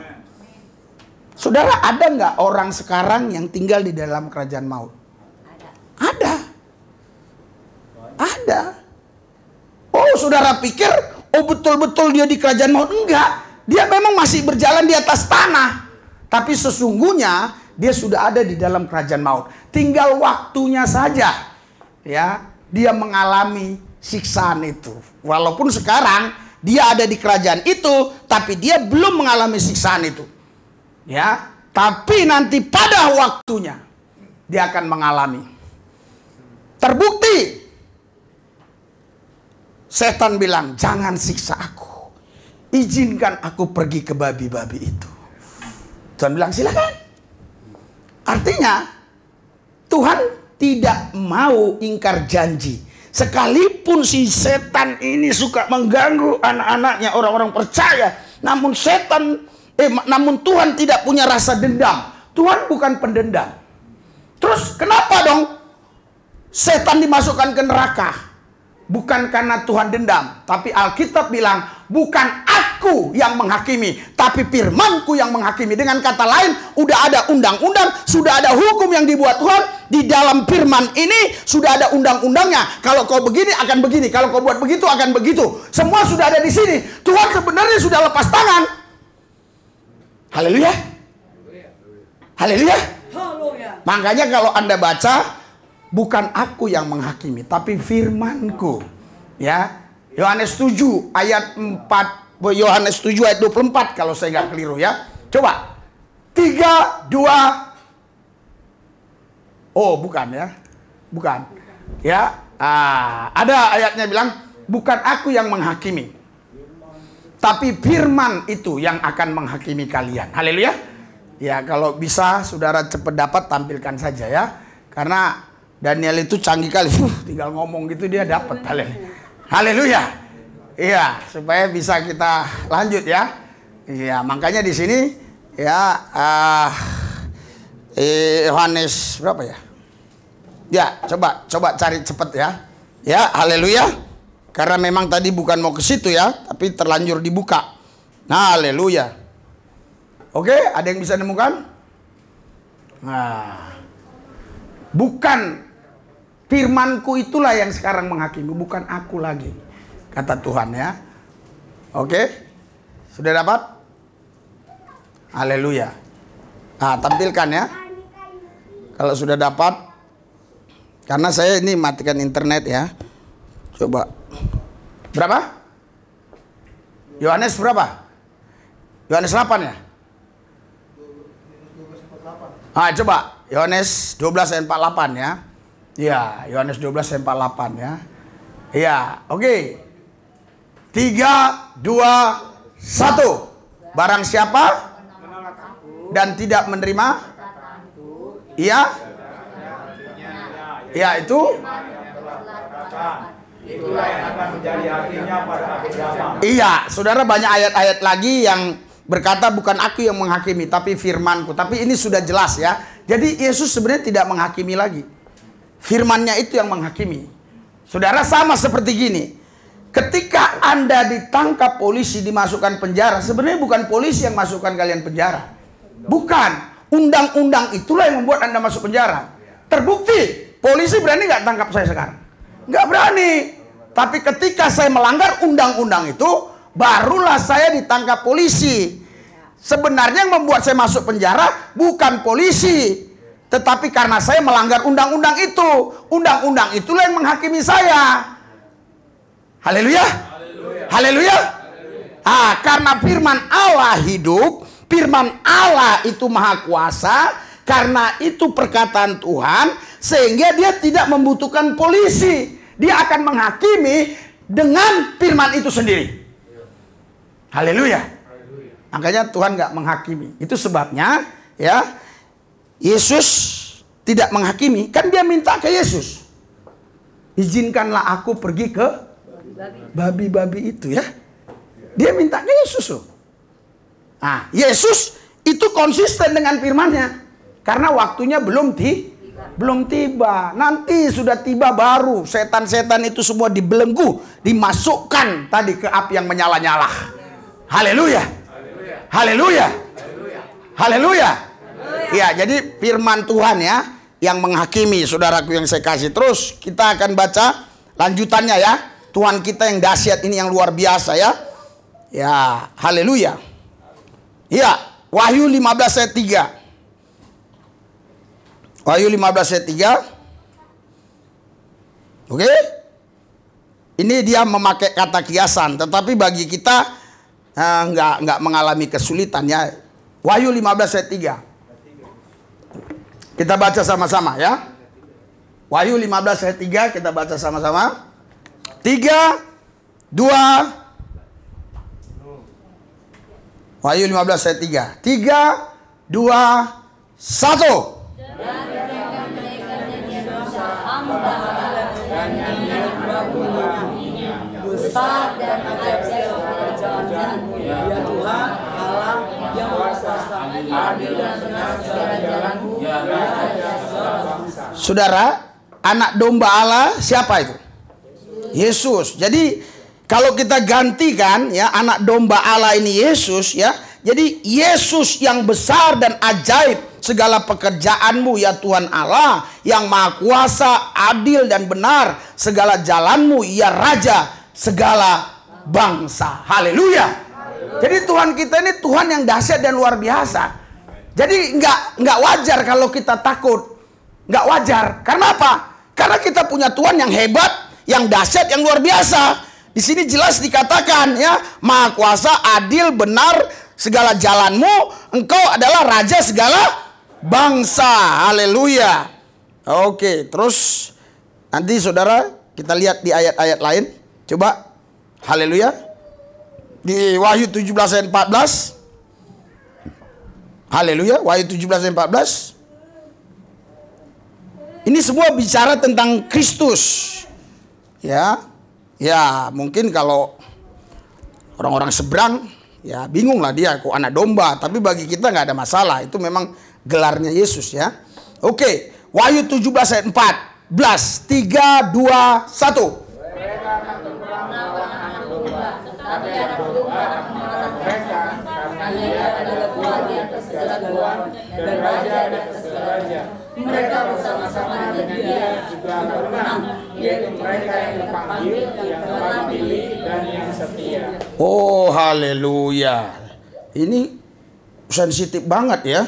Saudara, ada gak orang sekarang yang tinggal di dalam kerajaan maut? Ada. Ada. Oh, saudara pikir, oh betul-betul dia di kerajaan maut? Enggak. Dia memang masih berjalan di atas tanah. Tapi sesungguhnya dia sudah ada di dalam kerajaan maut. Tinggal waktunya saja ya dia mengalami siksaan itu. Walaupun sekarang dia ada di kerajaan itu, tapi dia belum mengalami siksaan itu. Ya, tapi nanti pada waktunya dia akan mengalami. Terbukti setan bilang, "Jangan siksa aku. Izinkan aku pergi ke babi-babi itu." Tuhan bilang silakan. Artinya Tuhan tidak mau ingkar janji. Sekalipun si setan ini suka mengganggu anak-anaknya, orang-orang percaya, namun namun Tuhan tidak punya rasa dendam. Tuhan bukan pendendam. Terus kenapa dong setan dimasukkan ke neraka? Bukan karena Tuhan dendam, tapi Alkitab bilang bukan aku yang menghakimi, tapi firman-Ku yang menghakimi. Dengan kata lain, udah ada undang-undang, sudah ada hukum yang dibuat Tuhan. Di dalam firman ini sudah ada undang-undangnya. Kalau kau begini akan begini, kalau kau buat begitu akan begitu. Semua sudah ada di sini. Tuhan sebenarnya sudah lepas tangan. Haleluya. Haleluya. Makanya kalau Anda baca, bukan aku yang menghakimi, tapi firman-Ku. Ya, Yohanes 7 ayat 4, Yohanes 7 ayat 24 kalau saya nggak keliru ya. Coba. 3, 2. Oh, bukan ya. Bukan. Ya, ada ayatnya bilang bukan aku yang menghakimi, tapi firman itu yang akan menghakimi kalian. Haleluya. Ya, kalau bisa saudara cepat dapat, tampilkan saja ya. Karena Daniel itu canggih kali. Tinggal ngomong gitu dia dapat. Haleluya. Iya, supaya bisa kita lanjut ya. Iya, makanya di sini ya Yohanes berapa ya? Ya, coba cari cepat ya. Ya, haleluya. Karena memang tadi bukan mau ke situ ya, tapi terlanjur dibuka. Nah, haleluya. Oke, ada yang bisa nemukan? Nah, bukan firmanku itulah yang sekarang menghakimi, bukan aku lagi, kata Tuhan ya. Oke, sudah dapat? Haleluya. Nah, tampilkan ya. Kalau sudah dapat, karena saya ini matikan internet ya. Coba. Berapa? Yohanes berapa? Yohanes 8 ya? Ah, coba. Yohanes 12 ayat 48 ya. Iya, Yohanes 12 ayat 48 ya. Iya, oke. 3, 2, 1. Barang siapa dan tidak menerima, iya, ya itu itulah yang akan menjadi hakimnya pada akhir zaman. Iya, saudara, banyak ayat-ayat lagi yang berkata bukan aku yang menghakimi, tapi firmanku. Tapi ini sudah jelas ya. Jadi Yesus sebenarnya tidak menghakimi lagi. Firmannya itu yang menghakimi. Saudara, sama seperti gini. Ketika Anda ditangkap polisi, dimasukkan penjara, sebenarnya bukan polisi yang masukkan kalian penjara. Bukan. Undang-undang itulah yang membuat Anda masuk penjara. Terbukti, polisi berani nggak tangkap saya sekarang? Nggak berani. Tapi ketika saya melanggar undang-undang itu, barulah saya ditangkap polisi. Sebenarnya yang membuat saya masuk penjara bukan polisi, tetapi karena saya melanggar undang-undang itu. Undang-undang itulah yang menghakimi saya. Haleluya. Haleluya. Ah, karena firman Allah hidup, firman Allah itu maha kuasa, karena itu perkataan Tuhan, sehingga dia tidak membutuhkan polisi. Dia akan menghakimi dengan firman itu sendiri. Haleluya. Makanya Tuhan nggak menghakimi. Itu sebabnya ya, Yesus tidak menghakimi. Kan dia minta ke Yesus, izinkanlah aku pergi ke babi-babi itu ya. Dia minta ke Yesus loh. Nah, Yesus itu konsisten dengan firman-Nya. Karena waktunya belum tiba. Nanti sudah tiba baru setan-setan itu semua dibelenggu, dimasukkan tadi ke api yang menyala-nyala. Haleluya. Haleluya. Haleluya. Ya, jadi firman Tuhan ya yang menghakimi, saudaraku yang saya kasih. Terus kita akan baca lanjutannya ya. Tuhan kita yang dahsyat ini, yang luar biasa ya. Ya, haleluya. Ya, Wahyu 15 ayat 3. Wahyu 15 ayat 3. Oke. Ini dia memakai kata kiasan, tetapi bagi kita nggak mengalami kesulitan ya. Wahyu 15 ayat 3. Kita baca sama-sama ya. Wahyu 15 ayat 3 kita baca sama-sama. 3, 2. Wahyu 15 ayat 3. 3, 2, 1. Besar dan ajaib kerajaan-Mu, ya Tuhan Allah yang Maha Kuasa, adil dan benar segala jalan-Mu, ya Raja segala bangsa. Saudara, anak domba Allah siapa itu? Yesus. Jadi kalau kita gantikan ya, anak domba Allah ini Yesus ya. Jadi Yesus yang besar dan ajaib segala pekerjaan-Mu ya Tuhan Allah, yang Maha Kuasa, adil dan benar segala jalan-Mu ya Raja segala bangsa. Haleluya. Jadi Tuhan kita ini Tuhan yang dahsyat dan luar biasa. Jadi nggak wajar kalau kita takut. Nggak wajar. Karena apa? Karena kita punya Tuhan yang hebat, yang dahsyat, yang luar biasa. Di sini jelas dikatakan ya, Maha Kuasa, adil, benar segala jalan-Mu, Engkau adalah Raja segala bangsa. Haleluya. Oke, terus nanti saudara kita lihat di ayat-ayat lain. Coba. Haleluya. Di Wahyu 17 ayat 14. Haleluya, Wahyu 17 ayat 14. Ini semua bicara tentang Kristus. Ya. Ya, mungkin kalau orang-orang seberang ya bingung lah dia kok anak domba, tapi bagi kita nggak ada masalah. Itu memang gelarnya Yesus ya. Oke, Wahyu 17 ayat 14. 3, 2, 1. Mereka akan berperang melawan anak domba, tetapi anak domba akan mengalahkan mereka, karena dia adalah Tuhan di atas segala Tuhan dan Raja di atas segala Raja. Mereka bersama-sama dengan dia juga akan menang, yaitu mereka yang dipanggil, yang telah dipilih, dan yang setia. Oh, haleluya. Ini sensitif banget ya.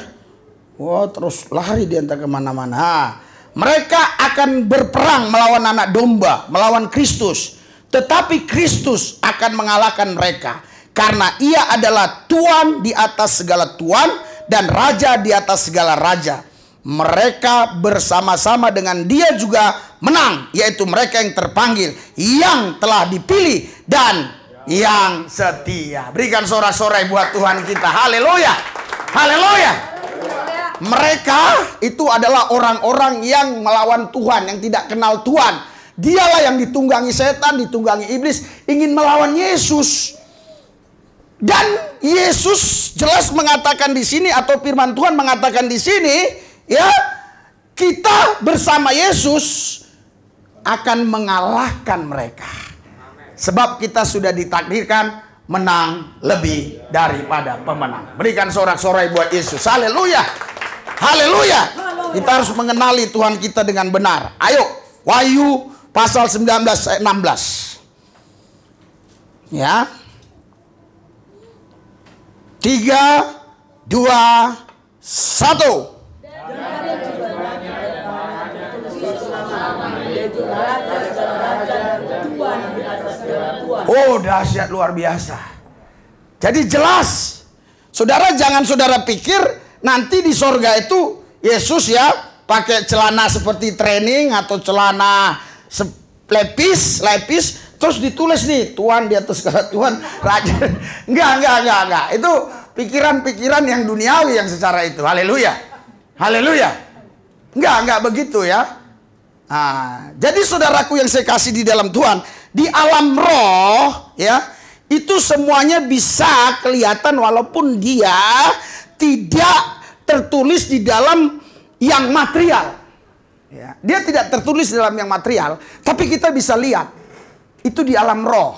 Wah, terus lari dia entah kemana-mana. Mereka akan berperang melawan anak domba, melawan Kristus. Tetapi Kristus akan mengalahkan mereka. Karena ia adalah Tuhan di atas segala Tuhan dan Raja di atas segala Raja. Mereka bersama-sama dengan dia juga menang. Yaitu mereka yang terpanggil, yang telah dipilih, dan yang setia. Berikan sorak-sorai buat Tuhan kita. Haleluya. Haleluya. Mereka itu adalah orang-orang yang melawan Tuhan, yang tidak kenal Tuhan. Dialah yang ditunggangi setan, ditunggangi iblis, ingin melawan Yesus. Dan Yesus jelas mengatakan di sini, atau firman Tuhan mengatakan di sini, ya, kita bersama Yesus akan mengalahkan mereka. Sebab kita sudah ditakdirkan menang lebih daripada pemenang. Berikan sorak-sorai buat Yesus. Haleluya. Haleluya. Kita harus mengenali Tuhan kita dengan benar. Ayo, Wahyu pasal 19 ayat 16. Ya. 3, 2, 1. Oh, dahsyat luar biasa. Jadi jelas. Saudara, jangan saudara pikir nanti di sorga itu Yesus ya pakai celana seperti training atau celana lepis terus ditulis nih Tuhan di atas segala Tuhan Raja. Enggak. Itu pikiran-pikiran yang duniawi yang secara itu. Haleluya. Haleluya. Enggak begitu ya. Nah, jadi saudaraku yang saya kasih di dalam Tuhan, di alam roh ya, itu semuanya bisa kelihatan walaupun dia tidak tertulis di dalam yang material. Ya, dia tidak tertulis di dalam yang material, tapi kita bisa lihat itu di alam roh.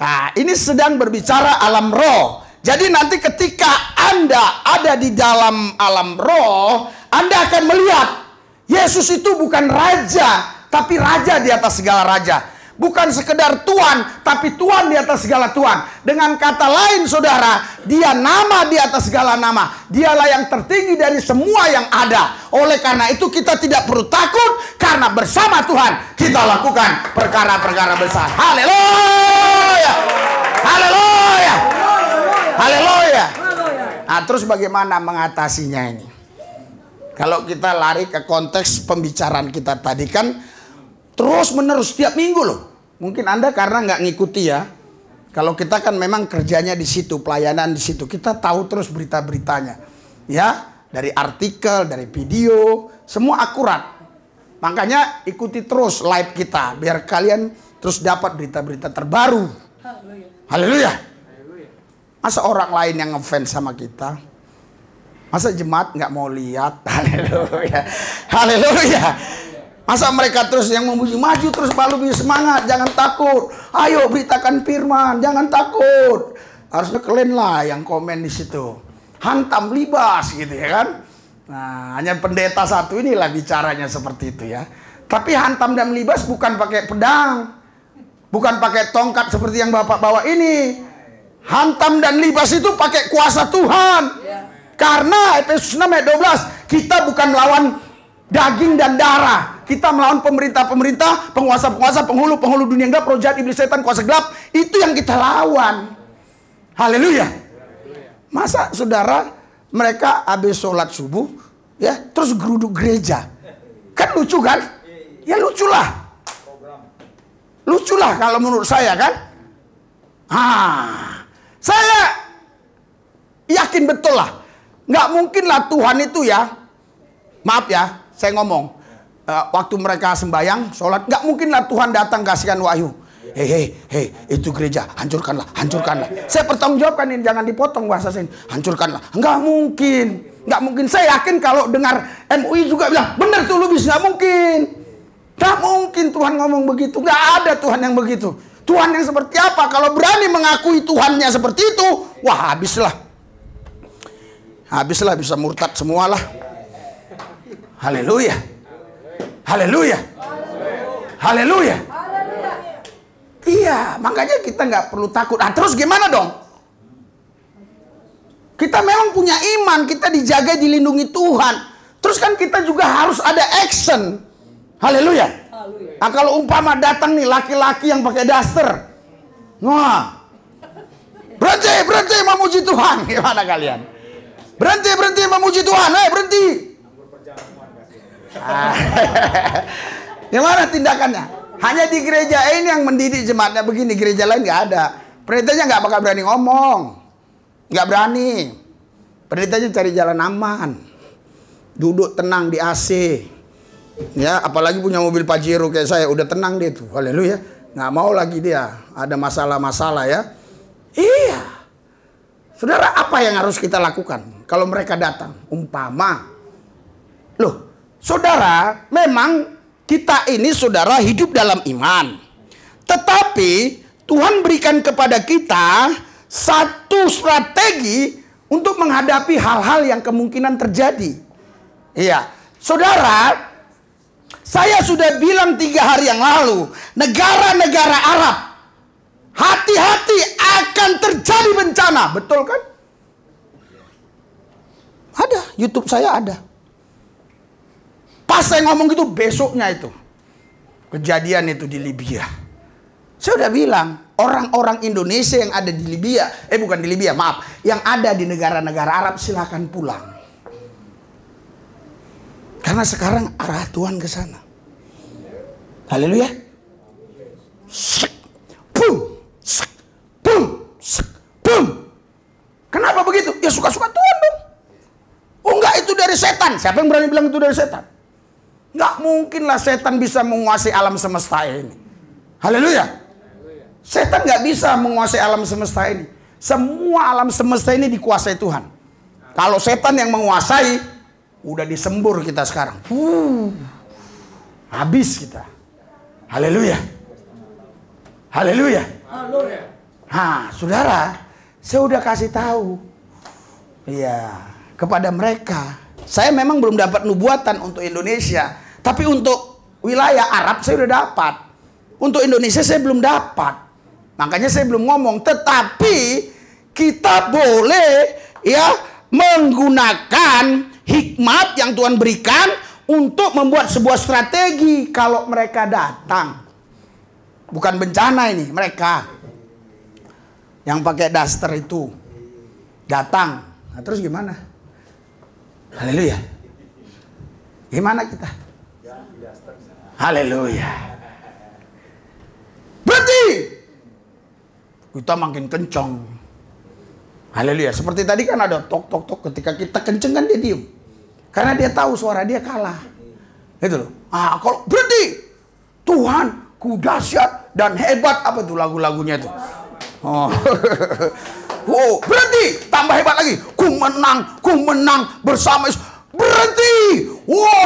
Nah, ini sedang berbicara alam roh. Jadi nanti ketika Anda ada di dalam alam roh, Anda akan melihat Yesus itu bukan raja, tapi raja di atas segala raja. Bukan sekedar Tuhan, tapi Tuhan di atas segala Tuhan. Dengan kata lain saudara, dia nama di atas segala nama. Dialah yang tertinggi dari semua yang ada. Oleh karena itu kita tidak perlu takut, karena bersama Tuhan kita lakukan perkara-perkara besar. Haleluya. Haleluya. Haleluya. Nah, terus bagaimana mengatasinya ini? Kalau kita lari ke konteks pembicaraan kita tadi kan terus menerus setiap minggu loh. Mungkin Anda karena nggak ngikuti ya. Kalau kita kan memang kerjanya di situ, pelayanan di situ. Kita tahu terus berita-beritanya. Ya, dari artikel, dari video, semua akurat. Makanya ikuti terus live kita biar kalian terus dapat berita-berita terbaru. Haleluya. Masa orang lain yang ngefans sama kita? Masa jemaat nggak mau lihat? Haleluya. Haleluya. Masa mereka terus yang memuji, maju terus lebih semangat, jangan takut. Ayo beritakan firman, jangan takut. Harusnya kalian lah yang komen di situ. Hantam libas gitu ya kan. Nah, hanya pendeta satu inilah bicaranya seperti itu ya. Tapi hantam dan libas bukan pakai pedang. Bukan pakai tongkat seperti yang Bapak bawa ini. Hantam dan libas itu pakai kuasa Tuhan. Karena Efesus 6 ayat 12, kita bukan melawan daging dan darah. Kita melawan pemerintah-pemerintah, penguasa-penguasa, penghulu-penghulu dunia gelap, roh jahat, iblis setan, kuasa gelap. Itu yang kita lawan. Haleluya. Masa saudara, mereka habis sholat subuh, ya, terus geruduk gereja. Kan lucu kan? Ya luculah. Luculah kalau menurut saya kan. Saya yakin betul lah. Nggak mungkin lah Tuhan itu ya. Maaf ya, saya ngomong. Waktu mereka sembahyang, sholat, nggak mungkin lah Tuhan datang kasihkan wahyu. Hei, itu gereja, hancurkanlah. Saya pertanggungjawabkan ini, jangan dipotong bahasa saya. Hancurkanlah. Nggak mungkin. Saya yakin kalau dengar MUI juga bilang, benar tuh Lubis, nggak mungkin. Nggak mungkin Tuhan ngomong begitu. Nggak ada Tuhan yang begitu. Tuhan yang seperti apa? Kalau berani mengakui Tuhannya seperti itu, wah habislah. Habislah, bisa murtad semualah. Haleluya. Iya, makanya kita nggak perlu takut. Terus gimana dong? Kita memang punya iman, kita dijaga, dilindungi Tuhan. Terus kan kita juga harus ada action. Haleluya. Nah, kalau umpama datang nih laki-laki yang pakai daster, wah, berhenti memuji Tuhan. Gimana kalian? Berhenti memuji Tuhan. Berhenti. Gimana tindakannya? Hanya di gereja ini yang mendidik jemaatnya begini, gereja lain nggak ada. Pendetanya nggak bakal berani ngomong, nggak berani. Pendetanya cari jalan aman, duduk tenang di AC. Ya, apalagi punya mobil Pajero kayak saya, udah tenang dia tuh. Haleluya. Nggak mau lagi dia ada masalah-masalah ya. Iya. Saudara, apa yang harus kita lakukan kalau mereka datang? Umpama. Loh, saudara, memang kita ini saudara hidup dalam iman. Tetapi Tuhan berikan kepada kita satu strategi untuk menghadapi hal-hal yang kemungkinan terjadi. Iya. Saudara, saya sudah bilang 3 hari yang lalu, negara-negara Arab, hati-hati akan terjadi bencana. Betul kan? Ada, YouTube saya ada. Pas saya ngomong gitu, besoknya itu kejadian itu di Libya. Saya udah bilang, orang-orang Indonesia yang ada di Libya, bukan di Libya, maaf, yang ada di negara-negara Arab, silakan pulang. Karena sekarang arah Tuhan ke sana. Haleluya. Boom. Kenapa begitu? Ya suka-suka Tuhan dong. Oh enggak, itu dari setan. Siapa yang berani bilang itu dari setan? Nggak mungkin lah setan bisa menguasai alam semesta ini. Haleluya. Setan nggak bisa menguasai alam semesta ini. Semua alam semesta ini dikuasai Tuhan. Kalau setan yang menguasai, udah disembur kita sekarang. Habis kita. Haleluya. Saudara, saya udah kasih tahu. Iya, kepada mereka. Saya memang belum dapat nubuatan untuk Indonesia. Tapi untuk wilayah Arab saya udah dapat. Untuk Indonesia saya belum dapat. Makanya saya belum ngomong. Tetapi kita boleh ya menggunakan hikmat yang Tuhan berikan untuk membuat sebuah strategi kalau mereka datang. Bukan bencana ini, mereka yang pakai daster itu datang. Nah, terus gimana? Haleluya. Gimana kita? Haleluya. Berhenti. Kita makin kencang. Haleluya. Seperti tadi kan ada tok. Ketika kita kenceng kan dia diem. Karena dia tahu suara dia kalah. Itu loh. Kalau berhenti. Tuhan ku dahsyat dan hebat. Apa tuh lagu-lagunya tuh? Berhenti. Tambah hebat lagi. Ku menang bersama Yesus. Berhenti.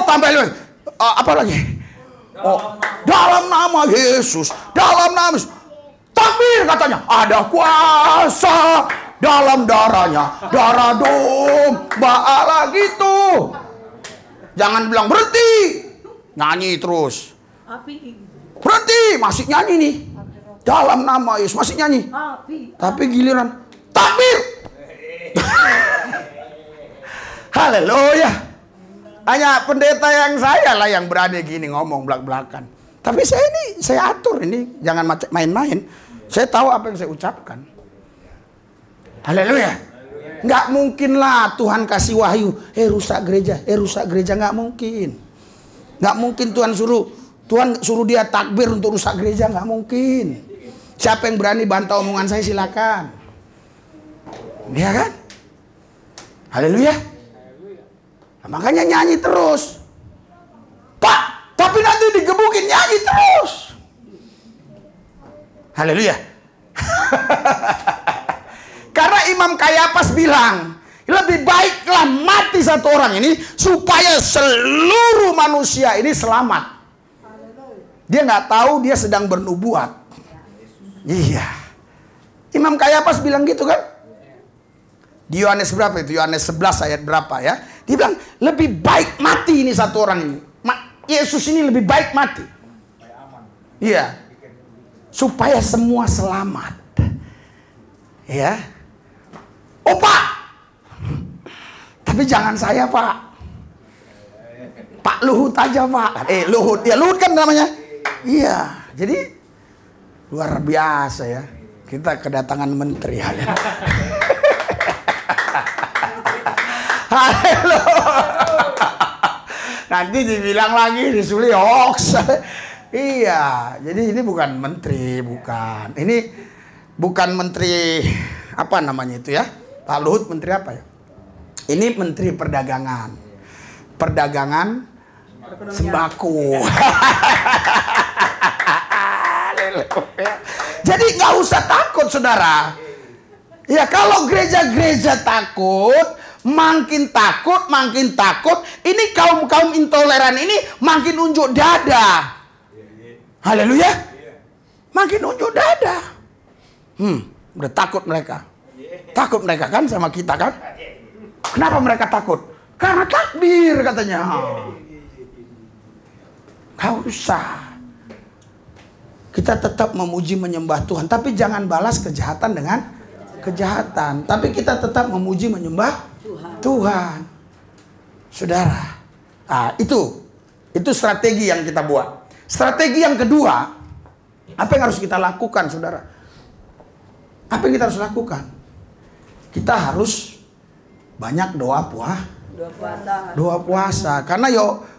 Tambah lagi. Apa lagi? Dalam nama Yesus. Dalam nama Yesus. Takbir katanya. Ada kuasa dalam darahnya. Darah domba Allah gitu. Jangan bilang berhenti. Nyanyi terus. Berhenti. Masih nyanyi nih. Dalam nama Yesus. Masih nyanyi. Tapi giliran takbir. Haleluya. Hanya pendeta yang saya lah yang berani gini ngomong belak-belakan. Tapi saya atur ini. Jangan main-main. Saya tahu apa yang saya ucapkan. Haleluya. Nggak mungkin lah Tuhan kasih wahyu. Rusak gereja. Nggak mungkin. Nggak mungkin Tuhan suruh dia takbir untuk rusak gereja. Nggak mungkin. Siapa yang berani bantah omongan saya silakan. Ya kan? Haleluya. Nah, makanya nyanyi terus. Pak, tapi nanti digebukin, nyanyi terus. Haleluya. Karena Imam Kayafas bilang, lebih baiklah mati satu orang ini supaya seluruh manusia ini selamat. Dia nggak tahu dia sedang bernubuat. Iya. Imam Kayafas bilang gitu kan? Di Yohanes berapa itu? Yohanes 11 ayat berapa ya? Dia bilang lebih baik mati ini satu orang ini. Yesus ini lebih baik mati. Iya. Supaya semua selamat. Ya. Oh Pak. Tapi jangan saya Pak. Pak Luhut aja Pak. Luhut. Ya Luhut kan namanya. Iya. Jadi luar biasa ya. Kita kedatangan menteri. Halo. Nanti dibilang lagi disuli hoax. Iya, jadi ini bukan menteri, bukan. Ini bukan menteri apa namanya itu ya? Pak Luhut menteri apa ya? Ini menteri perdagangan. Perdagangan sembako. Jadi nggak usah takut saudara. Ya kalau gereja-gereja takut, makin takut, makin takut. Ini kaum-kaum intoleran ini makin unjuk dada. Haleluya. Makin unjuk dada. Udah takut mereka. Takut mereka kan sama kita kan? Kenapa mereka takut? Karena takbir katanya. Gak usah. Kita tetap memuji menyembah Tuhan. Tapi jangan balas kejahatan dengan kejahatan. Tapi kita tetap memuji menyembah Tuhan. Saudara. Itu strategi yang kita buat. Strategi yang kedua. Apa yang harus kita lakukan saudara? Apa yang kita harus lakukan? Kita harus banyak doa puasa.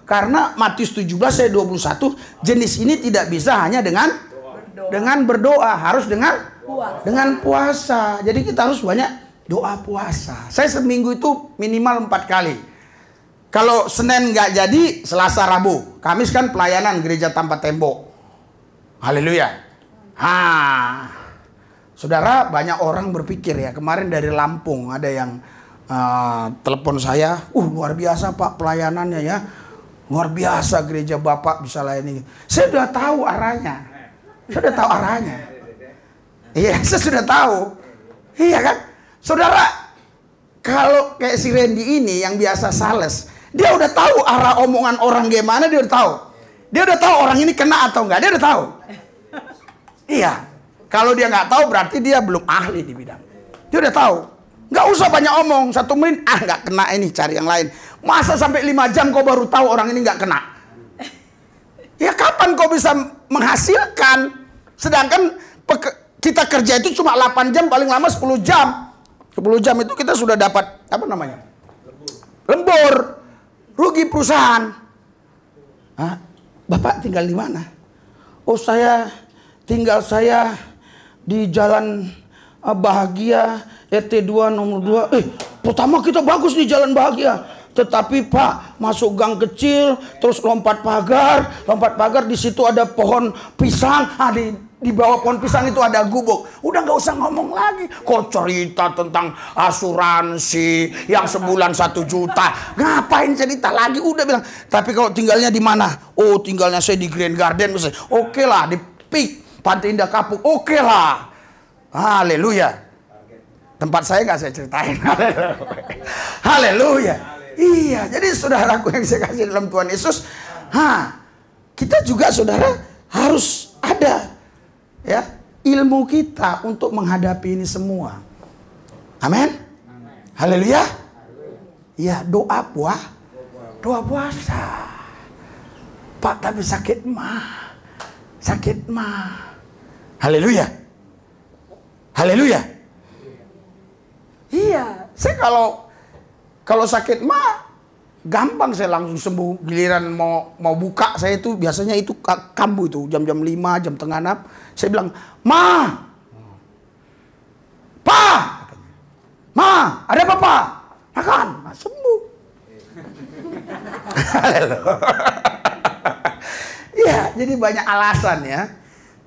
Karena Matius 17 ayat 21 jenis ini tidak bisa hanya dengan berdoa, harus dengan puasa. Jadi kita harus banyak doa puasa. Saya seminggu itu minimal 4 kali. Kalau Senin nggak jadi, Selasa, Rabu. Kamis kan pelayanan gereja tanpa tembok. Haleluya. Saudara, banyak orang berpikir ya, kemarin dari Lampung ada yang telepon saya, luar biasa Pak pelayanannya ya, luar biasa gereja Bapak bisa layani. Saya sudah tahu arahnya, Iya, saya sudah tahu. Iya kan, saudara, kalau kayak si Randy ini yang biasa sales, dia udah tahu arah omongan orang gimana, dia udah tahu. Dia udah tahu orang ini kena atau enggak, dia udah tahu. Iya. Kalau dia nggak tahu berarti dia belum ahli di bidang. Dia udah tahu. Nggak usah banyak omong. 1 menit, nggak kena ini, cari yang lain. Masa sampai 5 jam kau baru tahu orang ini nggak kena? Ya kapan kau bisa menghasilkan? Sedangkan kita kerja itu cuma 8 jam, paling lama 10 jam. 10 jam itu kita sudah dapat, apa namanya? Lembur. Rugi perusahaan. Bapak tinggal di mana? Oh saya di Jalan Bahagia RT 2 nomor 2. Pertama kita bagus di Jalan Bahagia. Tetapi Pak, masuk gang kecil, terus lompat pagar di situ ada pohon pisang. Di bawah pohon pisang itu ada gubuk. Udah nggak usah ngomong lagi. Kok cerita tentang asuransi yang sebulan 1 juta. Ngapain cerita lagi? Udah bilang. Tapi kalau tinggalnya di mana? Oh, tinggalnya saya di Grand Garden misalnya. Oke lah, di Peak Pantai Indah Kapuk, oke lah. Haleluya. Tempat saya nggak saya ceritain. Haleluya. Iya, jadi saudaraku yang saya kasih dalam Tuhan Yesus, kita juga saudara harus ada ya ilmu kita untuk menghadapi ini semua. Amin. Haleluya. Ya, doa puasa. Pak, tapi sakit mah. Haleluya. Haleluya. Iya, saya kalau sakit mah gampang saya langsung sembuh. Giliran mau buka saya itu biasanya itu kambuh itu jam 5, jam tengah 6. Saya bilang, "Ma, Pa, Ma, ada apa, Pak? Makan." Nah, sembuh. Ya, jadi banyak alasan ya.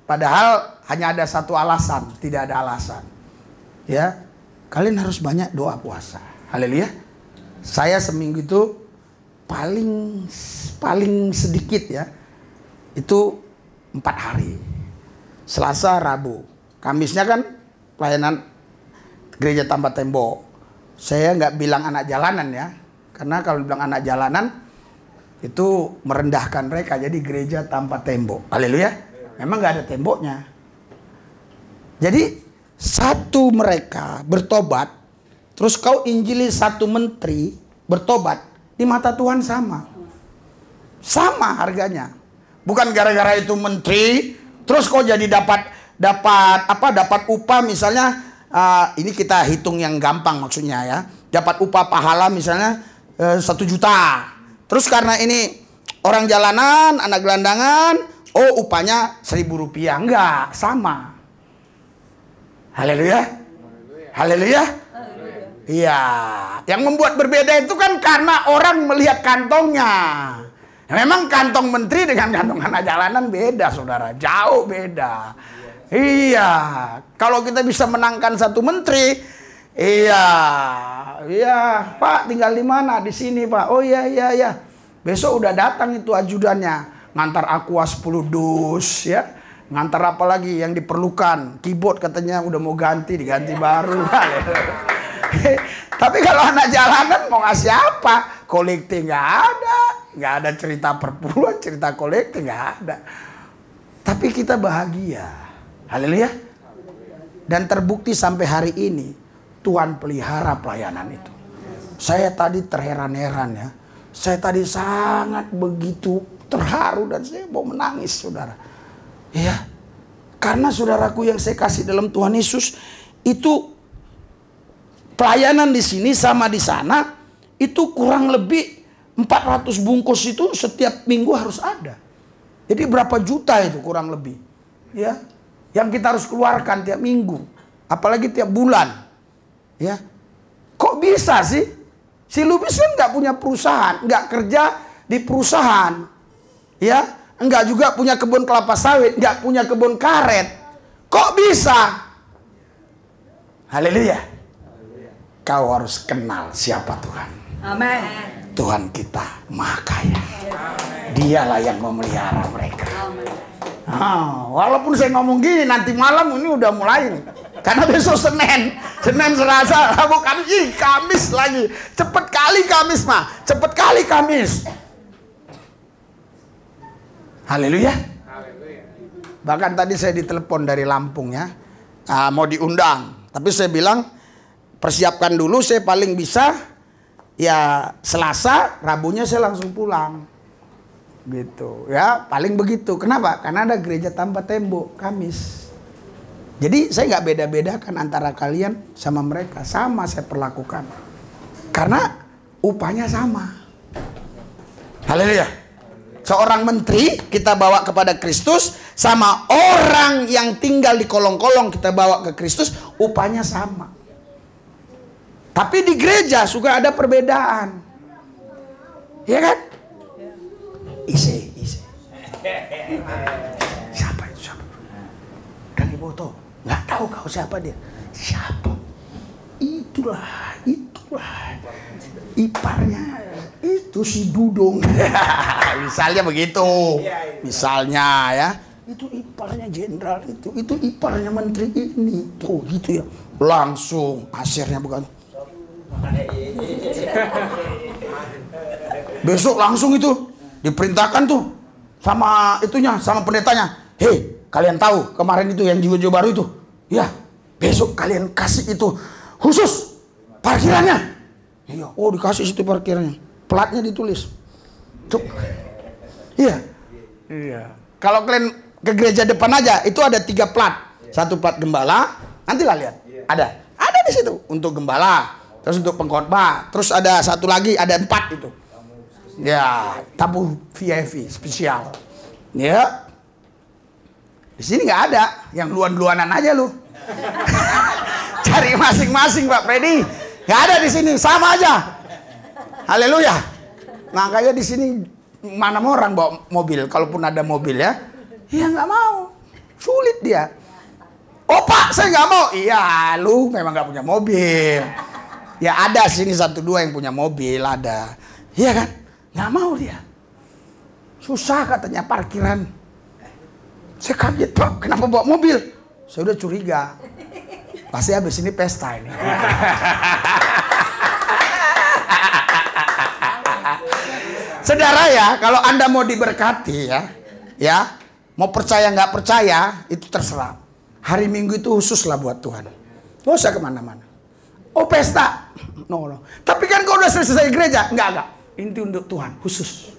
Padahal hanya ada satu alasan, tidak ada alasan. Ya, kalian harus banyak doa puasa. Haleluya. Saya seminggu itu paling sedikit ya, itu 4 hari. Selasa, Rabu, Kamisnya kan pelayanan gereja tanpa tembok. Saya nggak bilang anak jalanan ya, karena kalau bilang anak jalanan itu merendahkan mereka. Jadi gereja tanpa tembok. Haleluya. Memang nggak ada temboknya. Jadi satu mereka bertobat, terus kau injili satu menteri bertobat, di mata Tuhan sama. Sama harganya. Bukan gara-gara itu menteri, terus kau jadi dapat upah misalnya, ini kita hitung yang gampang maksudnya ya. Dapat upah pahala misalnya 1 juta. Terus karena ini orang jalanan, anak gelandangan, oh upahnya 1.000 rupiah. Enggak, sama. Haleluya. Haleluya. Iya, yang membuat berbeda itu kan karena orang melihat kantongnya. Memang kantong menteri dengan kantong anak jalanan beda, saudara. Jauh beda. Iya, kalau kita bisa menangkan satu menteri, iya, Pak tinggal di mana? Di sini, Pak. Oh iya. Besok udah datang itu ajudannya, ngantar aqua 10 dus, ya. Ngantar apa lagi yang diperlukan? Keyboard katanya udah mau diganti baru. Tapi kalau anak jalanan mau ngasih apa? Kolektif nggak ada cerita perpuluhan, cerita kolektif nggak ada. Tapi kita bahagia, haleluya. Dan terbukti sampai hari ini Tuhan pelihara pelayanan itu. Saya tadi terheran-heran ya. Saya tadi sangat begitu terharu dan saya mau menangis, saudara. Ya, karena saudaraku yang saya kasih dalam Tuhan Yesus itu pelayanan di sini sama di sana itu kurang lebih 400 bungkus itu setiap minggu harus ada. Jadi berapa juta itu kurang lebih, ya, yang kita harus keluarkan tiap minggu, apalagi tiap bulan, ya. Kok bisa sih? Si Lubis kan nggak punya perusahaan, nggak kerja di perusahaan, ya, nggak juga punya kebun kelapa sawit, nggak punya kebun karet. Kok bisa? Haleluya. Kau harus kenal siapa Tuhan. Amin. Tuhan kita Maha Kaya. Dialah yang memelihara mereka. Walaupun saya ngomong gini, nanti malam ini udah mulai nih. Karena besok Senin, Selasa, Rabu, Kamis, Kamis lagi. Cepet kali Kamis mah, cepet kali Kamis. Haleluya. Bahkan tadi saya ditelepon dari Lampung ya, mau diundang. Tapi saya bilang persiapkan dulu, saya paling bisa ya Selasa, Rabunya saya langsung pulang. Gitu ya, paling begitu. Kenapa? Karena ada gereja tanpa tembok Kamis. Jadi saya nggak beda-bedakan antara kalian sama mereka, sama saya perlakukan. Karena upahnya sama. Haleluya. Seorang menteri kita bawa kepada Kristus, sama orang yang tinggal di kolong-kolong kita bawa ke Kristus, upahnya sama. Tapi di gereja juga ada perbedaan. Ya kan? Ise. Siapa itu? Siapa? Kang Iboto. Nggak tahu kau siapa dia. Siapa? Itulah. Iparnya itu si Dudung. Misalnya begitu. Misalnya ya. Itu iparnya jenderal itu. Itu iparnya menteri ini. Tuh gitu ya. Langsung asirnya bukan. Besok langsung itu diperintahkan tuh sama itunya, sama pendetanya. Hei, kalian tahu kemarin itu yang jiwa baru itu? Ya, besok kalian kasih itu khusus parkirannya. Iya, oh dikasih situ parkirannya. Platnya ditulis. Cuk. Iya. Kalau kalian ke gereja depan aja, itu ada 3 plat. 1 plat gembala, nantilah lihat. Ada di situ untuk gembala. Terus untuk pengkhotbah, terus ada 1 lagi, ada 4 itu. Ya, tabu VIP spesial. Ya. Di sini nggak ada, yang luan-luanan aja lu. Cari masing-masing Pak Freddy. Nggak ada di sini, sama aja. Haleluya. Makanya di sini mana orang bawa mobil, kalaupun ada mobil ya. Ya nggak mau, sulit dia. Oh Pak, saya nggak mau. Iya, lu memang nggak punya mobil. Ya ada sini 1-2 yang punya mobil, ada. Iya kan? Nggak mau dia. Susah katanya parkiran. Saya kaget Pak, kenapa bawa mobil? Saya udah curiga. Pasti habis ini pesta ini. Saudara ya, kalau Anda mau diberkati ya, mau percaya nggak percaya itu terserah. Hari Minggu itu khusus lah buat Tuhan. Nggak usah kemana-mana. Oh pesta, no. Tapi kan kau udah selesai gereja, enggak. Ini untuk Tuhan, khusus.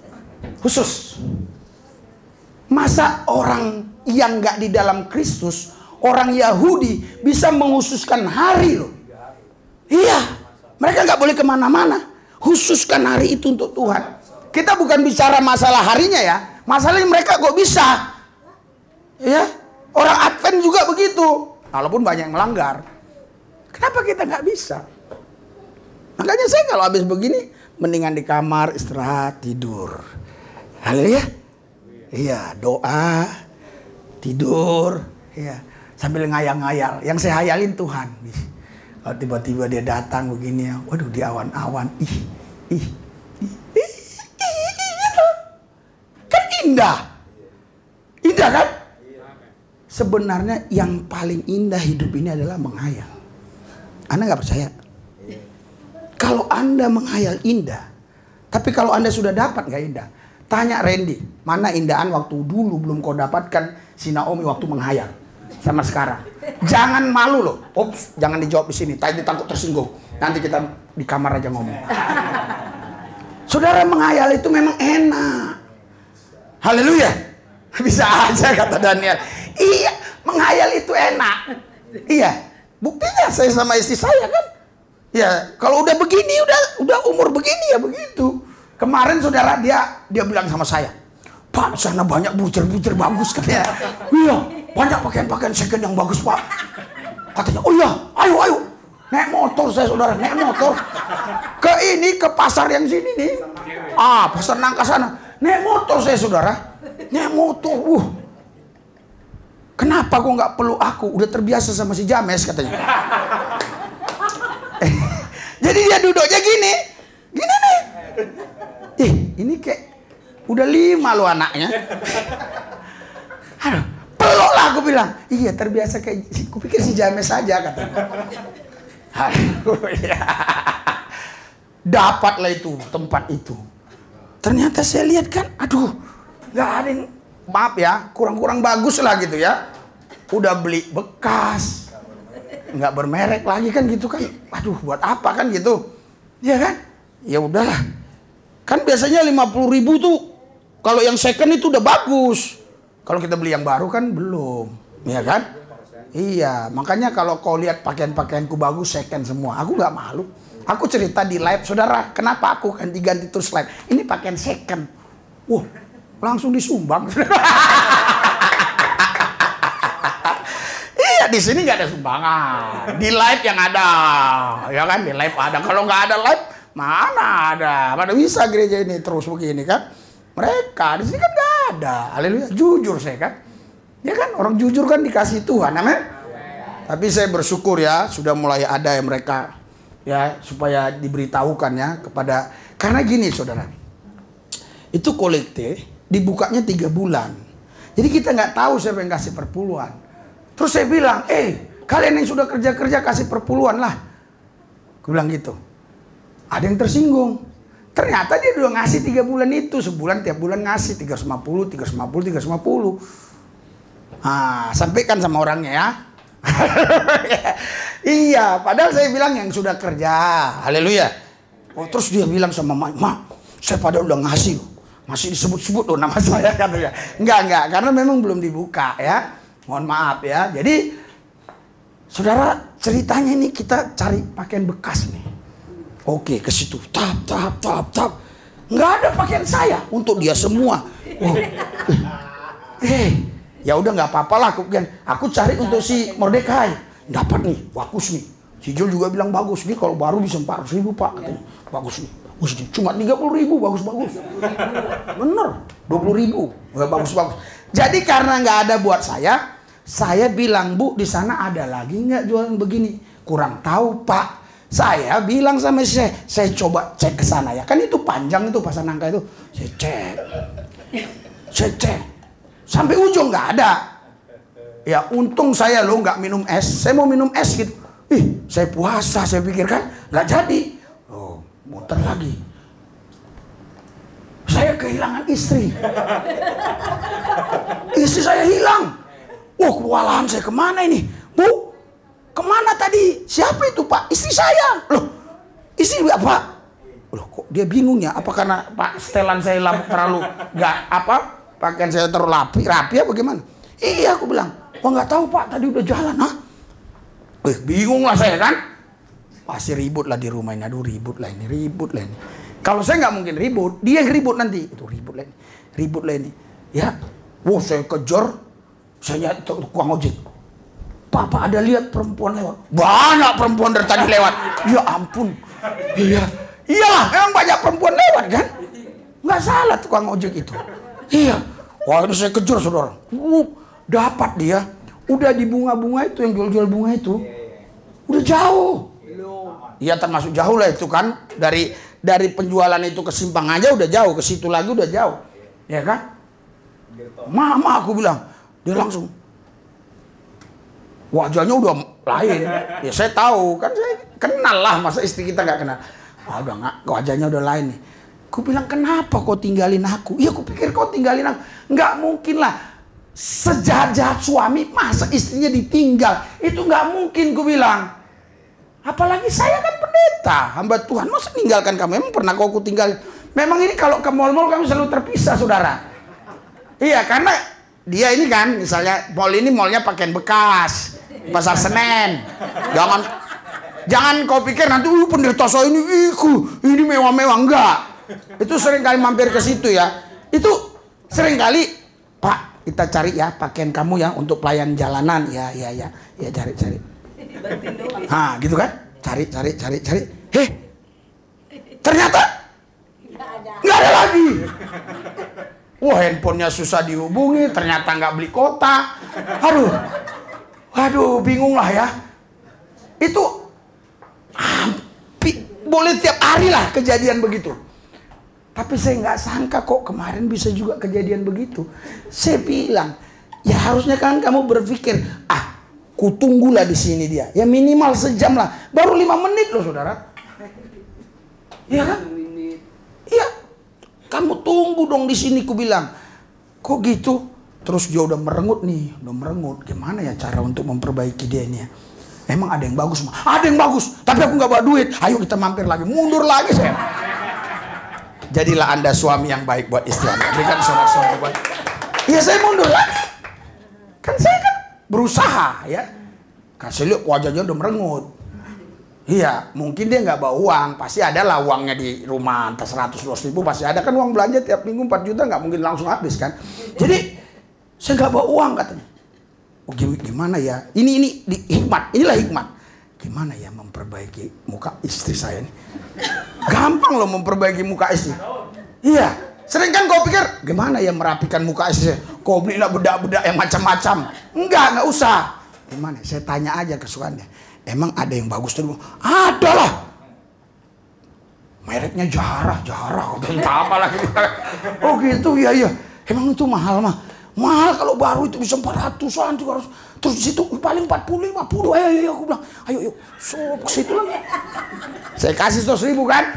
Masa orang yang nggak di dalam Kristus, orang Yahudi bisa menghususkan hari loh. Iya, mereka nggak boleh kemana-mana. Khususkan hari itu untuk Tuhan. Kita bukan bicara masalah harinya ya, masalahnya mereka kok bisa. Ya, orang Advent juga begitu. Walaupun banyak yang melanggar. Kenapa kita nggak bisa? Makanya saya kalau habis begini, mendingan di kamar istirahat tidur. Haleluya. Iya, doa, tidur, iya, sambil ngayal-ngayal. Yang saya hayalin Tuhan. Kalau tiba-tiba dia datang begini ya, waduh di awan-awan, kan indah kan? Sebenarnya yang paling indah hidup ini adalah menghayal. Anda nggak percaya? Kalau Anda menghayal indah, tapi kalau Anda sudah dapat nggak indah? Tanya Randy, mana indahan waktu dulu belum kau dapatkan si Naomi waktu menghayal sama sekarang. Jangan malu loh. Ops, jangan dijawab di sini. Tadi takut tersinggung. Nanti kita di kamar aja ngomong. Saudara, menghayal itu memang enak. Haleluya. Bisa aja kata Daniel. Iya, menghayal itu enak. Iya, buktinya saya sama istri saya kan. Ya, kalau udah begini, udah umur begini ya begitu. Kemarin saudara dia bilang sama saya, Pak, sana banyak bujer-bujer bagus katanya. Iya, banyak pakaian-pakaian second yang bagus Pak. Katanya, oh iya, ayo. Naik motor saya saudara, naik motor. Ke pasar yang sini nih. Pasar Nangka sana. Naik motor saya saudara. Naik motor, Kenapa kok nggak peluk aku? Udah terbiasa sama si James katanya. Jadi dia duduknya gini nih. Ini kayak udah 5 lo anaknya. Aduh, peluk lah aku bilang. Iya terbiasa kayak, aku pikir si James saja katanya. Aduh, ya. Dapatlah itu tempat itu. Ternyata saya lihat kan, aduh, nggak ada yang, maaf ya, kurang bagus lah gitu ya. Udah beli bekas, nggak bermerek lagi kan gitu kan. Aduh, buat apa kan gitu? Ya kan? Ya udahlah. Kan biasanya 50.000 tuh kalau yang second itu udah bagus. Kalau kita beli yang baru kan belum, ya kan? Iya, makanya kalau kau lihat pakaian-pakaianku bagus second semua, aku nggak malu. Aku cerita di live, saudara, kenapa aku ganti terus live? Ini pakaian second. Wah, langsung disumbang. Iya, di sini nggak ada sumbangan. Di live yang ada, ya kan? Di live ada. Kalau nggak ada live, mana ada? Mana bisa gereja ini terus begini kan? Mereka di sini kan nggak ada. Haleluya, jujur saya kan. Ya kan, orang jujur kan dikasih Tuhan, amin. Tapi saya bersyukur ya, sudah mulai ada yang mereka ya supaya diberitahukan ya kepada, karena gini saudara, itu kolekte dibukanya 3 bulan. Jadi kita nggak tahu siapa yang kasih perpuluhan. Terus saya bilang, kalian yang sudah kerja kasih perpuluhan lah. Gue bilang gitu. Ada yang tersinggung. Ternyata dia udah ngasih 3 bulan itu. Sebulan tiap bulan ngasih 350. Sampaikan sama orangnya ya. Iya, padahal saya bilang yang sudah kerja. Haleluya. Oh, terus dia bilang sama Ma, saya padahal udah ngasih loh. Masih disebut-sebut loh nama saya katanya. Enggak, karena memang belum dibuka ya. Mohon maaf ya. Jadi saudara, ceritanya ini kita cari pakaian bekas nih. Oke, ke situ. Tap. nggak ada pakaian saya untuk dia semua. Oh. Ya udah nggak apa-apa lah, aku cari untuk si Mordekai. Dapat nih, bagus nih. Si Jul juga bilang bagus nih, kalau baru bisa 400.000 Pak, katanya. Bagus nih, bagus nih. Cuma 30.000, bagus-bagus. Bener, 20.000, nggak bagus-bagus. Jadi karena nggak ada buat saya bilang, Bu, di sana ada lagi nggak jualan begini? Kurang tahu Pak. Saya bilang sama saya coba cek ke sana ya. Kan itu panjang itu pasar nangka itu. Saya cek. Sampai ujung nggak ada. Ya untung saya loh nggak minum es. Saya mau minum es gitu. Saya puasa, saya pikir kan nggak jadi. Oh, muter lagi. Saya kehilangan istri. Istri saya hilang. Wah, kewalahan saya, kemana ini? Bu, kemana tadi? Siapa itu Pak? Istri saya. Loh, istri apa? Loh, kok dia bingung ya? Apa karena Pak setelan saya terlalu nggak apa? Pakaian saya terlalu rapi apa gimana? Iya, aku bilang. Wah, nggak tahu Pak, tadi udah jalan, ha? Bingung lah saya kan? Pasti ribut lah di rumah ini. Aduh, ribut lah ini. Kalau saya nggak mungkin ribut, dia yang ribut nanti. Itu ribut lah ini. Ya, wah saya kejar, saya nyari tukang ojek. Papa ada lihat perempuan lewat? Banyak perempuan dari tadi lewat. Ya ampun. Iya, iyalah, memang banyak perempuan lewat kan? Nggak salah tukang ojek itu. Iya. Wah, ini saya kejar saudara. Dapat dia. Udah di bunga-bunga itu, yang jual-jual bunga itu. Udah jauh. Iya, termasuk jauh lah itu kan. Dari penjualan itu ke simpang aja udah jauh. Ke situ lagi udah jauh. Ya kan? Mama aku bilang. Dia langsung. Wajahnya udah lain. Ya saya tahu. Kan saya kenal lah. Masa istri kita nggak kenal. Udah nggak. Wajahnya udah lain nih. Aku bilang, kenapa kau tinggalin aku? Iya, aku pikir kau tinggalin aku. Nggak mungkin lah. Sejahat-jahat suami, masa istrinya ditinggal? Itu nggak mungkin, ku bilang. Apalagi saya kan pendeta, hamba Tuhan. Masa meninggalkan kamu? Emang pernah kau tinggal? Memang ini kalau ke mall-mall kami selalu terpisah, saudara. Iya, karena dia ini kan, misalnya mall ini mallnya pakaian bekas, Pasar Senen. Jangan kau pikir nanti, pendeta saya ini mewah-mewah. Enggak. Itu sering kali mampir ke situ ya. Itu sering kali, Pak, kita cari ya pakaian kamu ya untuk pelayan jalanan. Ya cari. Nah, gitu kan? Cari. Ternyata nggak ada lagi. Wah, handphonenya susah dihubungi. Ternyata nggak beli kota. Aduh, bingung lah ya. Itu boleh tiap hari lah kejadian begitu. Tapi saya nggak sangka kok kemarin bisa juga kejadian begitu. Saya bilang, ya harusnya kan kamu berpikir, kutunggulah di sini dia. Ya minimal sejam lah. Baru 5 menit loh, saudara. Iya kan? Iya. Kamu tunggu dong di sini, ku bilang. Kok gitu? Terus dia udah merengut nih. Gimana ya cara untuk memperbaiki dia ini ya? Emang ada yang bagus? Ada yang bagus. Tapi aku nggak bawa duit. Ayo kita mampir lagi. Mundur lagi saya. Jadilah Anda suami yang baik buat istri Anda. Berikan sorak-sorak buat. Iya, saya mundur lagi. Kan saya kan berusaha ya. Kasih lihat wajahnya udah merengut. Iya, mungkin dia nggak bawa uang. Pasti ada lah uangnya di rumah. Entah 100-200 ribu pasti ada. Kan uang belanja tiap minggu 4 juta nggak mungkin langsung habis kan. Jadi saya nggak bawa uang katanya. Oh, gimana ya? Ini hikmat. Inilah hikmat. Gimana ya memperbaiki muka istri saya ini? Gampang loh memperbaiki muka istri. Iya. Sering kan kau pikir, gimana ya merapikan muka istri saya? Kau belilah bedak-bedak yang macam-macam. Enggak usah. Gimana? Saya tanya aja kesukaannya. Emang ada yang bagus tuh? Ada lah. Mereknya Jarah. Entah apa lagi. Oh gitu, iya. Emang itu mahal mah? Mahal kalau baru itu bisa 400-an, 200. Terus di situ paling 40, 50. Ayo, aku bilang. Ayo. Ke situ lah. Saya kasih 100 ribu kan.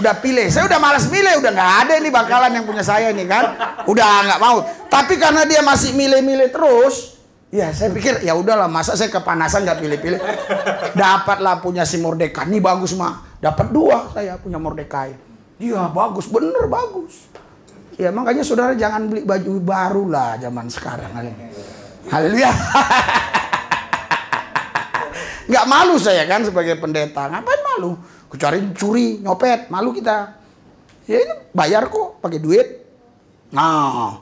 Udah pilih. Saya udah malas milih. Udah nggak ada nih bakalan yang punya saya nih kan. Udah nggak mau. Tapi karena dia masih milih-milih terus. Ya saya pikir ya udahlah. Masa saya kepanasan nggak pilih-pilih. Dapatlah punya si Mordekai. Ini bagus mah. Dapat 2 saya punya Mordekai. Iya bagus. Bener bagus. Ya makanya saudara jangan beli baju baru lah zaman sekarang. Haleluya. Nggak malu saya kan sebagai pendeta. Ngapain malu? Curi, nyopet, malu kita. Ya ini bayar kok pakai duit. Nah,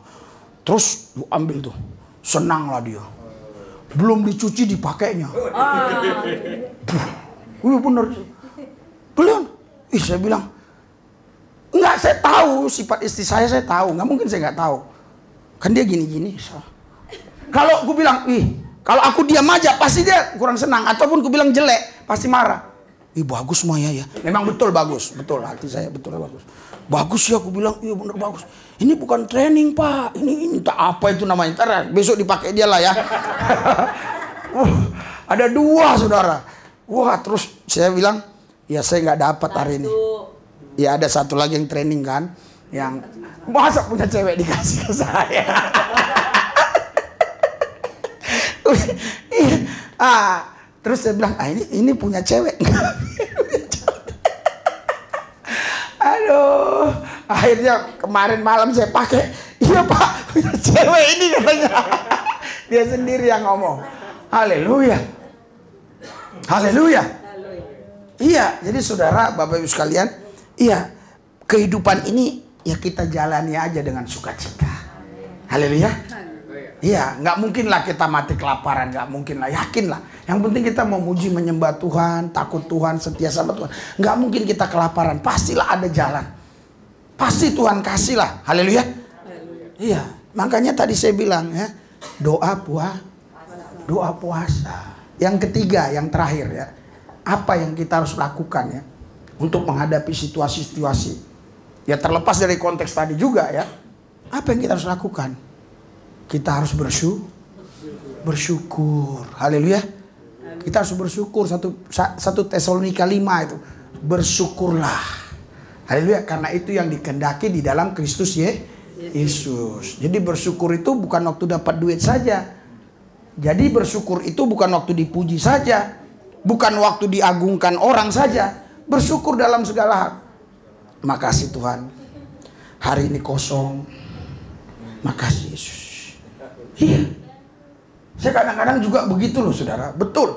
terus lu ambil tuh. Senanglah dia. Belum dicuci dipakainya. Bener. Belum. Saya bilang, enggak, saya tahu sifat istri saya tahu. Nggak mungkin saya nggak tahu. Kan dia gini-gini. Kalau gue bilang, kalau aku diam aja pasti dia kurang senang. Ataupun gue bilang jelek, pasti marah. Bagus semuanya ya. Memang betul bagus. Betul, hati saya betul bagus. Bagus ya, aku bilang, iya bener bagus. Ini bukan training Pak. Ini tak apa itu namanya. Ntar besok dipakai dia lah ya. Ada 2 saudara. Wah, terus saya bilang, ya saya nggak dapat hari ini. Ya ada 1 lagi yang training kan. Yang masa punya cewek dikasih ke saya. Terus saya bilang, ini punya cewek. Aduh, akhirnya kemarin malam saya pakai. Iya Pak, punya cewek ini katanya. Dia sendiri yang ngomong. Haleluya. Haleluya. Iya, jadi saudara, Bapak Ibu sekalian, iya, kehidupan ini ya kita jalani aja dengan sukacita. Haleluya. Iya, nggak mungkin lah kita mati kelaparan, nggak mungkin lah, yakin lah. Yang penting kita memuji, menyembah Tuhan, takut Tuhan, setia sama Tuhan. Nggak mungkin kita kelaparan, pastilah ada jalan. Pasti Tuhan kasih lah, haleluya. Iya, makanya tadi saya bilang ya, doa puasa. Yang ketiga, yang terakhir ya, apa yang kita harus lakukan ya untuk menghadapi situasi-situasi. Ya terlepas dari konteks tadi juga ya, apa yang kita harus lakukan? Kita harus bersyukur. Haleluya. Kita harus bersyukur. 1 Tesalonika 5 itu. Bersyukurlah. Haleluya. Karena itu yang dikehendaki di dalam Kristus Yesus. Jadi bersyukur itu bukan waktu dapat duit saja. Jadi bersyukur itu bukan waktu dipuji saja. Bukan waktu diagungkan orang saja. Bersyukur dalam segala hal. Makasih Tuhan. Hari ini kosong. Makasih Yesus. Iya. Saya kadang-kadang juga begitu loh saudara. Betul.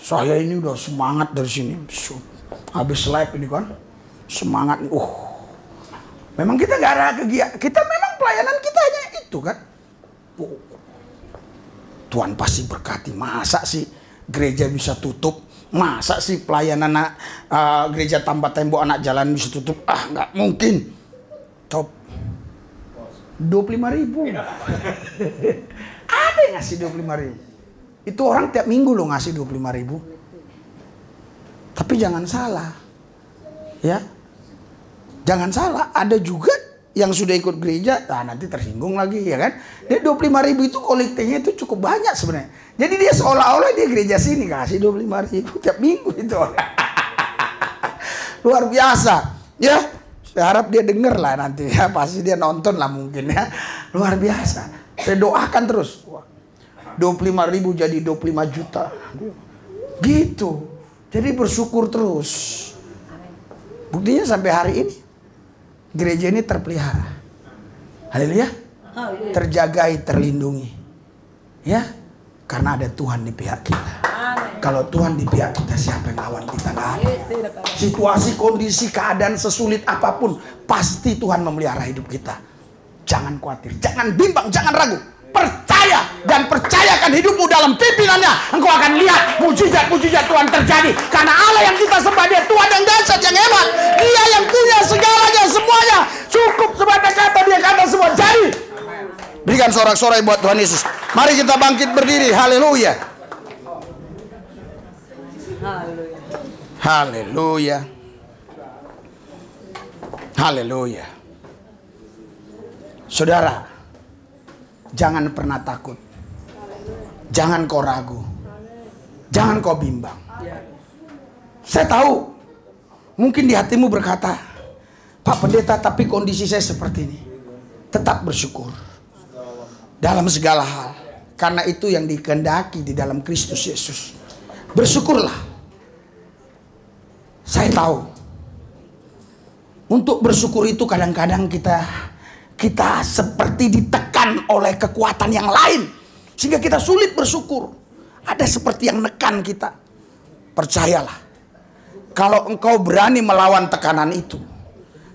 Saya ini udah semangat dari sini. Habis live ini kan. Semangat. Memang kita gak ada kegiatan. Kita memang pelayanan kita hanya itu kan. Tuhan pasti berkati. Masa sih gereja bisa tutup? Masa sih pelayanan gereja tanpa tembok anak jalan bisa tutup? Gak mungkin. Top. 25.000. Ada yang ngasih 25.000. Itu orang tiap minggu loh ngasih 25.000. Tapi jangan salah. Ya. Jangan salah, ada juga yang sudah ikut gereja, nanti tersinggung lagi ya kan. Dia 25.000 itu kolektenya itu cukup banyak sebenarnya. Jadi dia seolah-olah dia gereja sini kasih 25.000 tiap minggu itu. Luar biasa. Ya. Saya harap dia denger lah nanti ya. Pasti dia nonton lah mungkin ya. Luar biasa. Saya doakan terus. 25.000 jadi 25 juta. Gitu. Jadi bersyukur terus. Buktinya sampai hari ini. Gereja ini terpelihara. Haleluya. Terjagai, terlindungi. Ya. Karena ada Tuhan di pihak kita. Kalau Tuhan di pihak kita, siapa yang lawan kita? Nggak ada. Situasi, kondisi, keadaan sesulit apapun, pasti Tuhan memelihara hidup kita. Jangan khawatir, jangan bimbang, jangan ragu. Percaya dan percayakan hidupmu dalam pimpinannya. Engkau akan lihat mujizat-mujizat Tuhan terjadi. Karena Allah yang kita sembah, dia Tuhan yang dahsyat, yang hebat. Dia yang punya segalanya, semuanya. Cukup sebatas kata dia, kata semua jadi. Berikan sorak-sorai buat Tuhan Yesus. Mari kita bangkit berdiri. Haleluya. Haleluya. Haleluya. Saudara, jangan pernah takut. Jangan kau ragu. Jangan kau bimbang. Saya tahu mungkin di hatimu berkata, Pak Pendeta, tapi kondisi saya seperti ini. Tetap bersyukur dalam segala hal, karena itu yang dikehendaki di dalam Kristus Yesus. Bersyukurlah. Saya tahu untuk bersyukur itu kadang-kadang kita seperti ditekan oleh kekuatan yang lain sehingga kita sulit bersyukur. Ada seperti yang nekan kita. Percayalah, kalau engkau berani melawan tekanan itu,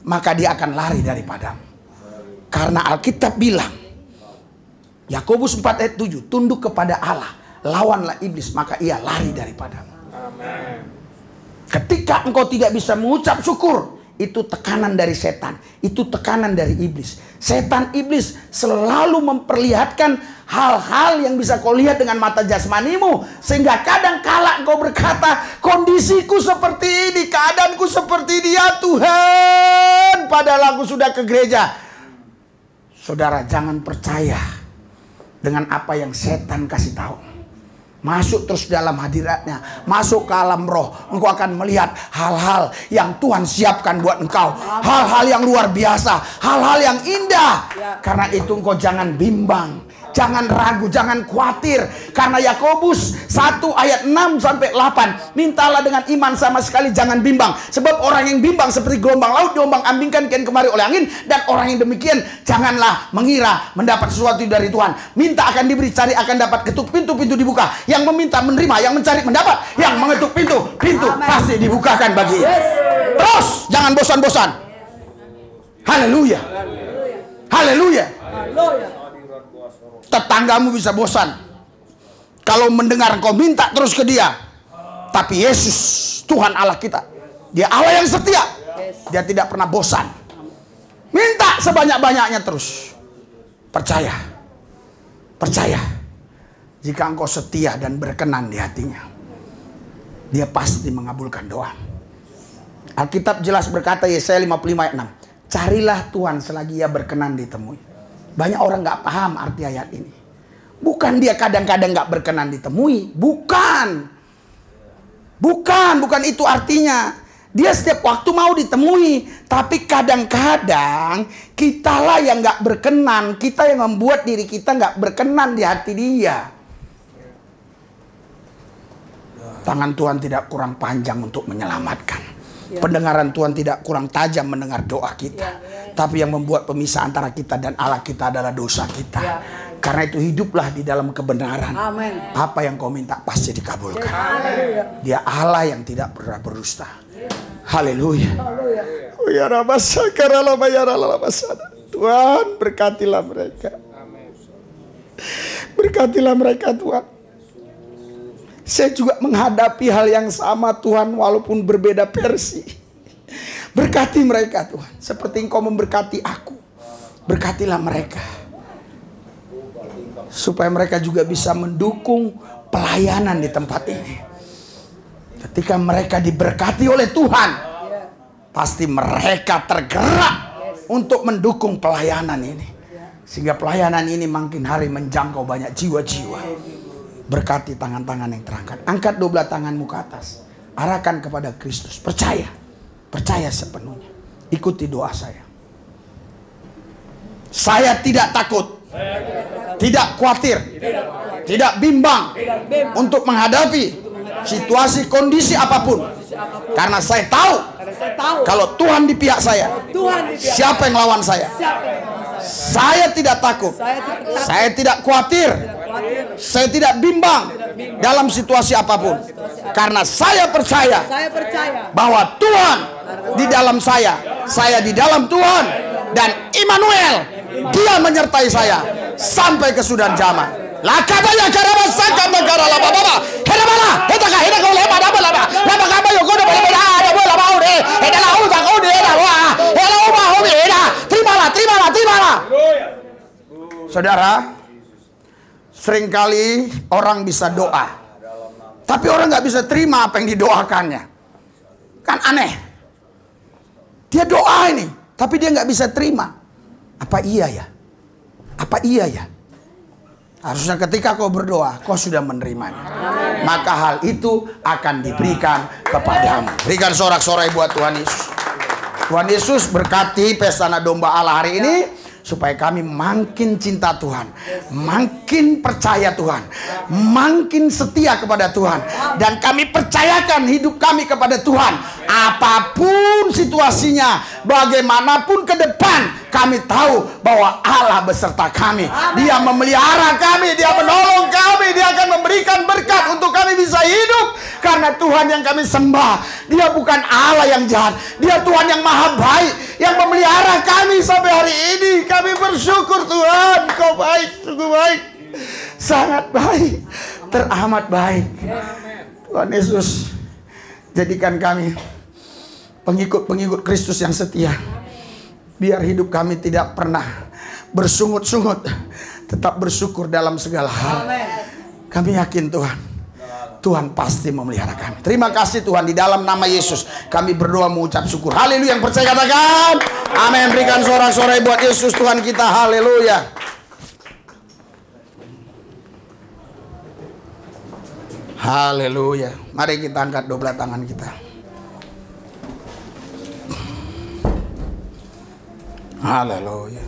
maka dia akan lari daripadamu. Karena Alkitab bilang, Yakobus 4 ayat 7, tunduk kepada Allah, lawanlah iblis, maka ia lari daripadamu. Ketika engkau tidak bisa mengucap syukur, itu tekanan dari setan, itu tekanan dari iblis. Setan iblis selalu memperlihatkan hal-hal yang bisa kau lihat dengan mata jasmanimu, sehingga kadang kala engkau berkata, kondisiku seperti ini, keadaanku seperti dia Tuhan, padahal aku sudah ke gereja. Saudara, jangan percaya dengan apa yang setan kasih tahu. Masuk terus dalam hadiratnya, masuk ke alam roh, engkau akan melihat hal-hal yang Tuhan siapkan buat engkau. Hal-hal yang luar biasa, hal-hal yang indah. Karena itu engkau jangan bimbang, jangan ragu, jangan khawatir. Karena Yakobus 1 ayat 6 sampai 8, mintalah dengan iman, sama sekali jangan bimbang. Sebab orang yang bimbang seperti gelombang laut diombang ambingkan kian kemari oleh angin. Dan orang yang demikian janganlah mengira mendapat sesuatu dari Tuhan. Minta akan diberi, cari akan dapat, ketuk pintu-pintu dibuka. Yang meminta menerima, yang mencari mendapat, yang mengetuk pintu pasti dibukakan bagi. Terus jangan bosan-bosan. Haleluya. Haleluya. Tetanggamu bisa bosan kalau mendengar engkau minta terus ke dia. Tapi Yesus, Tuhan Allah kita, dia Allah yang setia. Dia tidak pernah bosan. Minta sebanyak-banyaknya terus. Percaya. Percaya. Jika engkau setia dan berkenan di hatinya, dia pasti mengabulkan doa. Alkitab jelas berkata, Yesaya 55 ayat 6, carilah Tuhan selagi ia berkenan ditemui. Banyak orang gak paham arti ayat ini. Bukan dia kadang-kadang gak berkenan ditemui. Bukan itu artinya. Dia setiap waktu mau ditemui. Tapi kadang-kadang kitalah yang gak berkenan. Kita yang membuat diri kita gak berkenan di hati dia. Tangan Tuhan tidak kurang panjang untuk menyelamatkan. Pendengaran Tuhan tidak kurang tajam mendengar doa kita. Tapi yang membuat pemisah antara kita dan Allah kita adalah dosa kita. Karena itu hiduplah di dalam kebenaran. Amen. Apa yang kau minta pasti dikabulkan. Dia Allah yang tidak pernah berdusta. Haleluya. Tuhan berkatilah mereka. Berkatilah mereka Tuhan. Saya juga menghadapi hal yang sama Tuhan, walaupun berbeda versi. Berkati mereka Tuhan, seperti Engkau memberkati aku. Berkatilah mereka, supaya mereka juga bisa mendukung pelayanan di tempat ini. Ketika mereka diberkati oleh Tuhan, pasti mereka tergerak untuk mendukung pelayanan ini. Sehingga pelayanan ini makin hari menjangkau banyak jiwa-jiwa. Berkati tangan-tangan yang terangkat. Angkat 12 tanganmu ke atas. Arahkan kepada Kristus. Percaya. Percaya sepenuhnya. Ikuti doa saya. Saya tidak takut. Tidak khawatir. Tidak bimbang. Untuk menghadapi situasi kondisi apapun. Karena saya tahu. Kalau Tuhan di pihak saya. Siapa yang lawan saya? Saya tidak takut. Saya tidak khawatir. Saya tidak bimbang dalam situasi apapun. Karena saya percaya bahwa Tuhan di dalam saya di dalam Tuhan. Dan Immanuel, Dia menyertai saya sampai kesudahan zaman. Lakabaya karabasaka negara laba baba. Hedabala, hedaka hedaka laba laba laba. Laba kaba yo kodo bala bala ada bola mau de. Hedala uta kau de da wa. Hello ba hobi eda. Terimalah. Saudara, seringkali orang bisa doa, tapi orang nggak bisa terima apa yang didoakannya. Kan aneh. Dia doa ini, tapi dia nggak bisa terima. Apa iya ya? Apa iya ya? Harusnya ketika kau berdoa, kau sudah menerimanya. Maka hal itu akan diberikan kepadamu. Berikan sorak-sorai buat Tuhan Yesus. Tuhan Yesus berkati pesta domba Allah hari ini. Supaya kami makin cinta Tuhan, makin percaya Tuhan, makin setia kepada Tuhan. Dan kami percayakan hidup kami kepada Tuhan. Apapun situasinya, bagaimanapun ke depan, kami tahu bahwa Allah beserta kami. Dia memelihara kami, Dia menolong kami, Dia akan memberikan berkat untuk kami bisa hidup. Karena Tuhan yang kami sembah, Dia bukan Allah yang jahat, Dia Tuhan yang maha baik, yang memelihara kami sampai hari ini. Kami bersyukur, Tuhan, Kau baik, sungguh baik, sangat baik, teramat baik. Tuhan Yesus, jadikan kami pengikut-pengikut Kristus yang setia. Biar hidup kami tidak pernah bersungut-sungut, tetap bersyukur dalam segala hal. Kami yakin Tuhan pasti memelihara kami. Terima kasih Tuhan, di dalam nama Yesus kami berdoa mengucap syukur. Haleluya. Yang percaya katakan amin. Berikan sorak-sorai buat Yesus Tuhan kita. Haleluya. Haleluya. Mari kita angkat dua belah tangan kita. Haleluya.